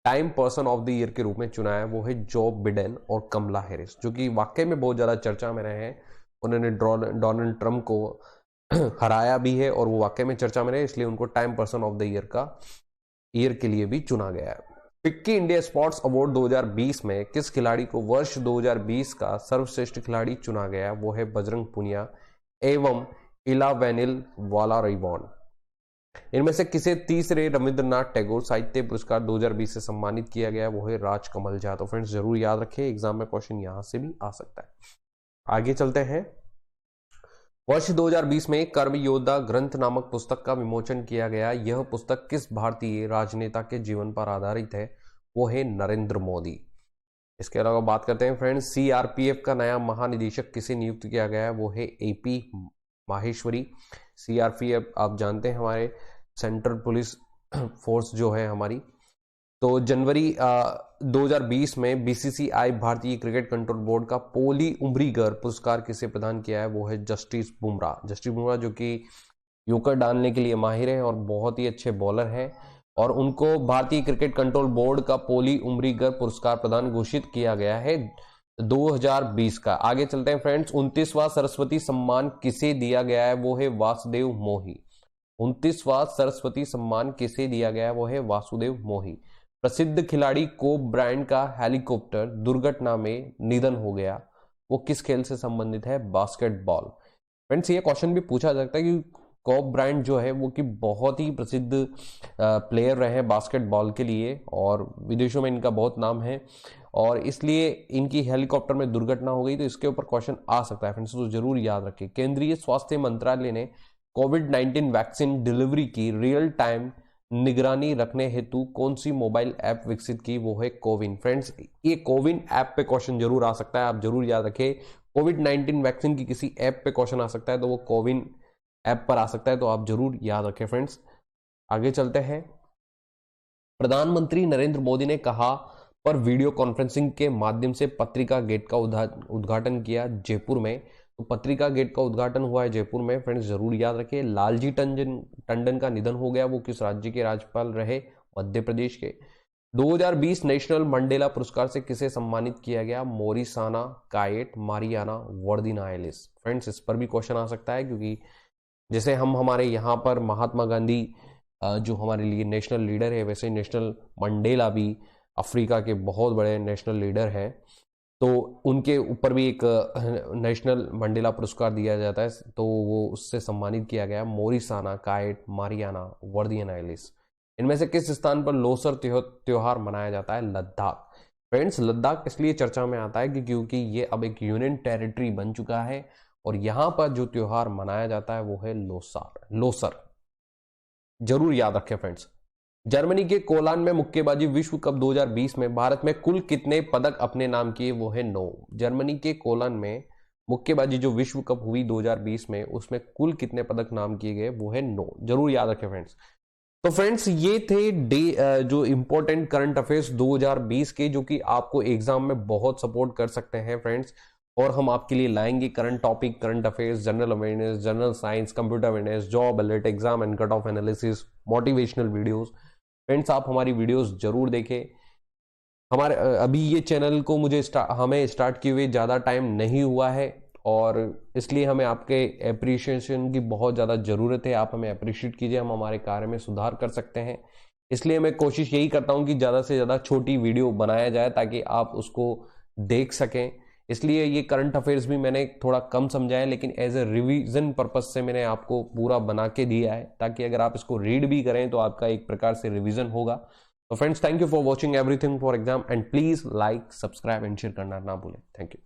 time person of the year के रूप में चुना है? वो है जो बिडेन और कमला हैरिस, जो कि वाकई में बहुत ज्यादा चर्चा में रहे हैं। उन्होंने डोनाल्ड ट्रंप को हराया भी है और वो वाकई में चर्चा में रहे, इसलिए उनको time person of the year के लिए भी चुना गया है। फिक्की इंडिया स्पोर्ट्स अवार्ड 2020 में किस खिलाड़ी को वर्ष 2020 का सर्वश्रेष्ठ खिलाड़ी चुना गया? वो है बजरंग पुनिया एवं इलावेनिल वालारिवॉन। इनमें से किसे तीसरे रविंद्रनाथ टैगोर साहित्य पुरस्कार 2020 से सम्मानित किया गया? वो है राजकमल झा। तो फ्रेंड्स जरूर याद रखें, एग्जाम में क्वेश्चन यहां से भी आ सकता है। आगे चलते हैं। वर्ष 2020 में कर्म योद्धा ग्रंथ नामक पुस्तक का विमोचन किया गया। यह पुस्तक किस भारतीय राजनेता के जीवन पर आधारित है? वो है नरेंद्र मोदी। इसके अलावा बात करते हैं फ्रेंड्स, सीआरपीएफ का नया महानिदेशक किसे नियुक्त किया गया है? वो है एपी माहेश्वरी। सीआरपीएफ आप जानते हैं हमारे सेंट्रल पुलिस फोर्स जो है हमारी। तो जनवरी 2020 में बीसीसीआई भारतीय क्रिकेट कंट्रोल बोर्ड का पोली उम्रीगर पुरस्कार किसे प्रदान किया है? वो है जस्टिस बुमराह। जस्टिस बुमराह जो कि यॉर्कर डालने के लिए माहिर है और बहुत ही अच्छे बॉलर हैं, और उनको भारतीय क्रिकेट कंट्रोल बोर्ड का पोली उम्रीगर पुरस्कार प्रदान घोषित किया गया है 2020 का। आगे चलते हैं फ्रेंड्स। 29वां सरस्वती सम्मान किसे दिया गया है? वो है वासुदेव मोही। 29वां सरस्वती सम्मान किसे दिया गया है? वो है वासुदेव मोही। प्रसिद्ध खिलाड़ी कोब ब्रायंट का हेलीकॉप्टर दुर्घटना में निधन हो गया, वो किस खेल से संबंधित है? बास्केटबॉल। फ्रेंड्स ये क्वेश्चन भी पूछा जा सकता है कि कॉप ब्रांड जो है वो कि बहुत ही प्रसिद्ध प्लेयर रहे हैं बास्केटबॉल के लिए और विदेशों में इनका बहुत नाम है और इसलिए इनकी हेलीकॉप्टर में दुर्घटना हो गई, तो इसके ऊपर क्वेश्चन आ सकता है फ्रेंड्स, तो जरूर याद रखें। केंद्रीय स्वास्थ्य मंत्रालय ने कोविड-19 वैक्सीन डिलीवरी की रियल टाइम निगरानी रखने हेतु कौन सी मोबाइल ऐप विकसित की, वो है कोविन। फ्रेंड्स, ये कोविन ऐप पे क्वेश्चन जरूर आ सकता है, आप जरूर याद रखें। कोविड-19 वैक्सीन की किसी ऐप पे क्वेश्चन आ सकता है तो वो कोविन ऐप पर आ सकता है, तो आप जरूर याद रखें फ्रेंड्स। आगे चलते हैं। प्रधानमंत्री नरेंद्र मोदी ने कहा पर वीडियो कॉन्फ्रेंसिंग के माध्यम से पत्रिका गेट का उद्घाटन किया जयपुर में। तो पत्रिका गेट का उद्घाटन हुआ है जयपुर में फ्रेंड्स, जरूर याद रखें। लालजी टंडन का निधन हो गया, वो किस राज्य के राज्यपाल रहे, मध्य प्रदेश के। 2020 नेशनल मंडेला पुरस्कार से किसे सम्मानित किया गया, मोरिसाना कायेट, मारियाना वर्दिनाइलिस। फ्रेंड्स, इस पर भी क्वेश्चन आ सकता है क्योंकि जैसे हम हमारे यहाँ पर महात्मा गांधी जो हमारे लिए नेशनल लीडर है, वैसे नेशनल मंडेला भी अफ्रीका के बहुत बड़े नेशनल लीडर हैं, तो उनके ऊपर भी एक नेशनल मंडेला पुरस्कार दिया जाता है, तो वो उससे सम्मानित किया गया। मोरिसाना कायेट, मारियाना वर्दिनाइलिस। इनमें से किस स्थान पर लोसर त्योहार मनाया जाता है, लद्दाख। फ्रेंड्स, लद्दाख इसलिए चर्चा में आता है कि क्योंकि ये अब एक यूनियन टेरिटरी बन चुका है और यहां पर जो त्योहार मनाया जाता है वो है लोसर। जरूर याद रखें फ्रेंड्स। जर्मनी के कोलान में मुक्केबाजी विश्व कप 2020 में भारत में कुल कितने पदक अपने नाम किए, वो है 9। जर्मनी के कोलान में मुक्केबाजी जो विश्व कप हुई 2020 में, उसमें कुल कितने पदक नाम किए गए, वो है 9। जरूर याद रखें फ्रेंड्स। तो फ्रेंड्स, ये थे जो इंपॉर्टेंट करंट अफेयर्स 2020 के, जो कि आपको एग्जाम में बहुत सपोर्ट कर सकते हैं फ्रेंड्स। और हम आपके लिए लाएंगे current topic, current affairs, general awareness, general science, computer awareness, job alert, exam and cut off analysis, motivational videos. Friends, आप हमारी वीडियोस जरूर देखें। हमारे अभी ये चैनल को हमें स्टार्ट किए हुए ज़्यादा टाइम नहीं हुआ है और इसलिए हमें आपके एप्रिशिएशन की बहुत ज़्यादा ज़रूरत है। आप हमें अप्रिशिएट कीजिए, हम हमारे कार्य में सुधार कर सकते हैं। इसलिए मैं कोशिश यही करता हूं कि ज़्यादा से ज़्यादा छोटी वीडियो बनाया जाए ताकि आप उसको देख सकें। इसलिए ये करंट अफेयर्स भी मैंने थोड़ा कम समझा है, लेकिन एज ए रिवीजन पर्पज से मैंने आपको पूरा बना के दिया है ताकि अगर आप इसको रीड भी करें तो आपका एक प्रकार से रिवीजन होगा। तो friends, thank you for watching everything for exam and please like, subscribe and share करना ना भूलें। Thank you.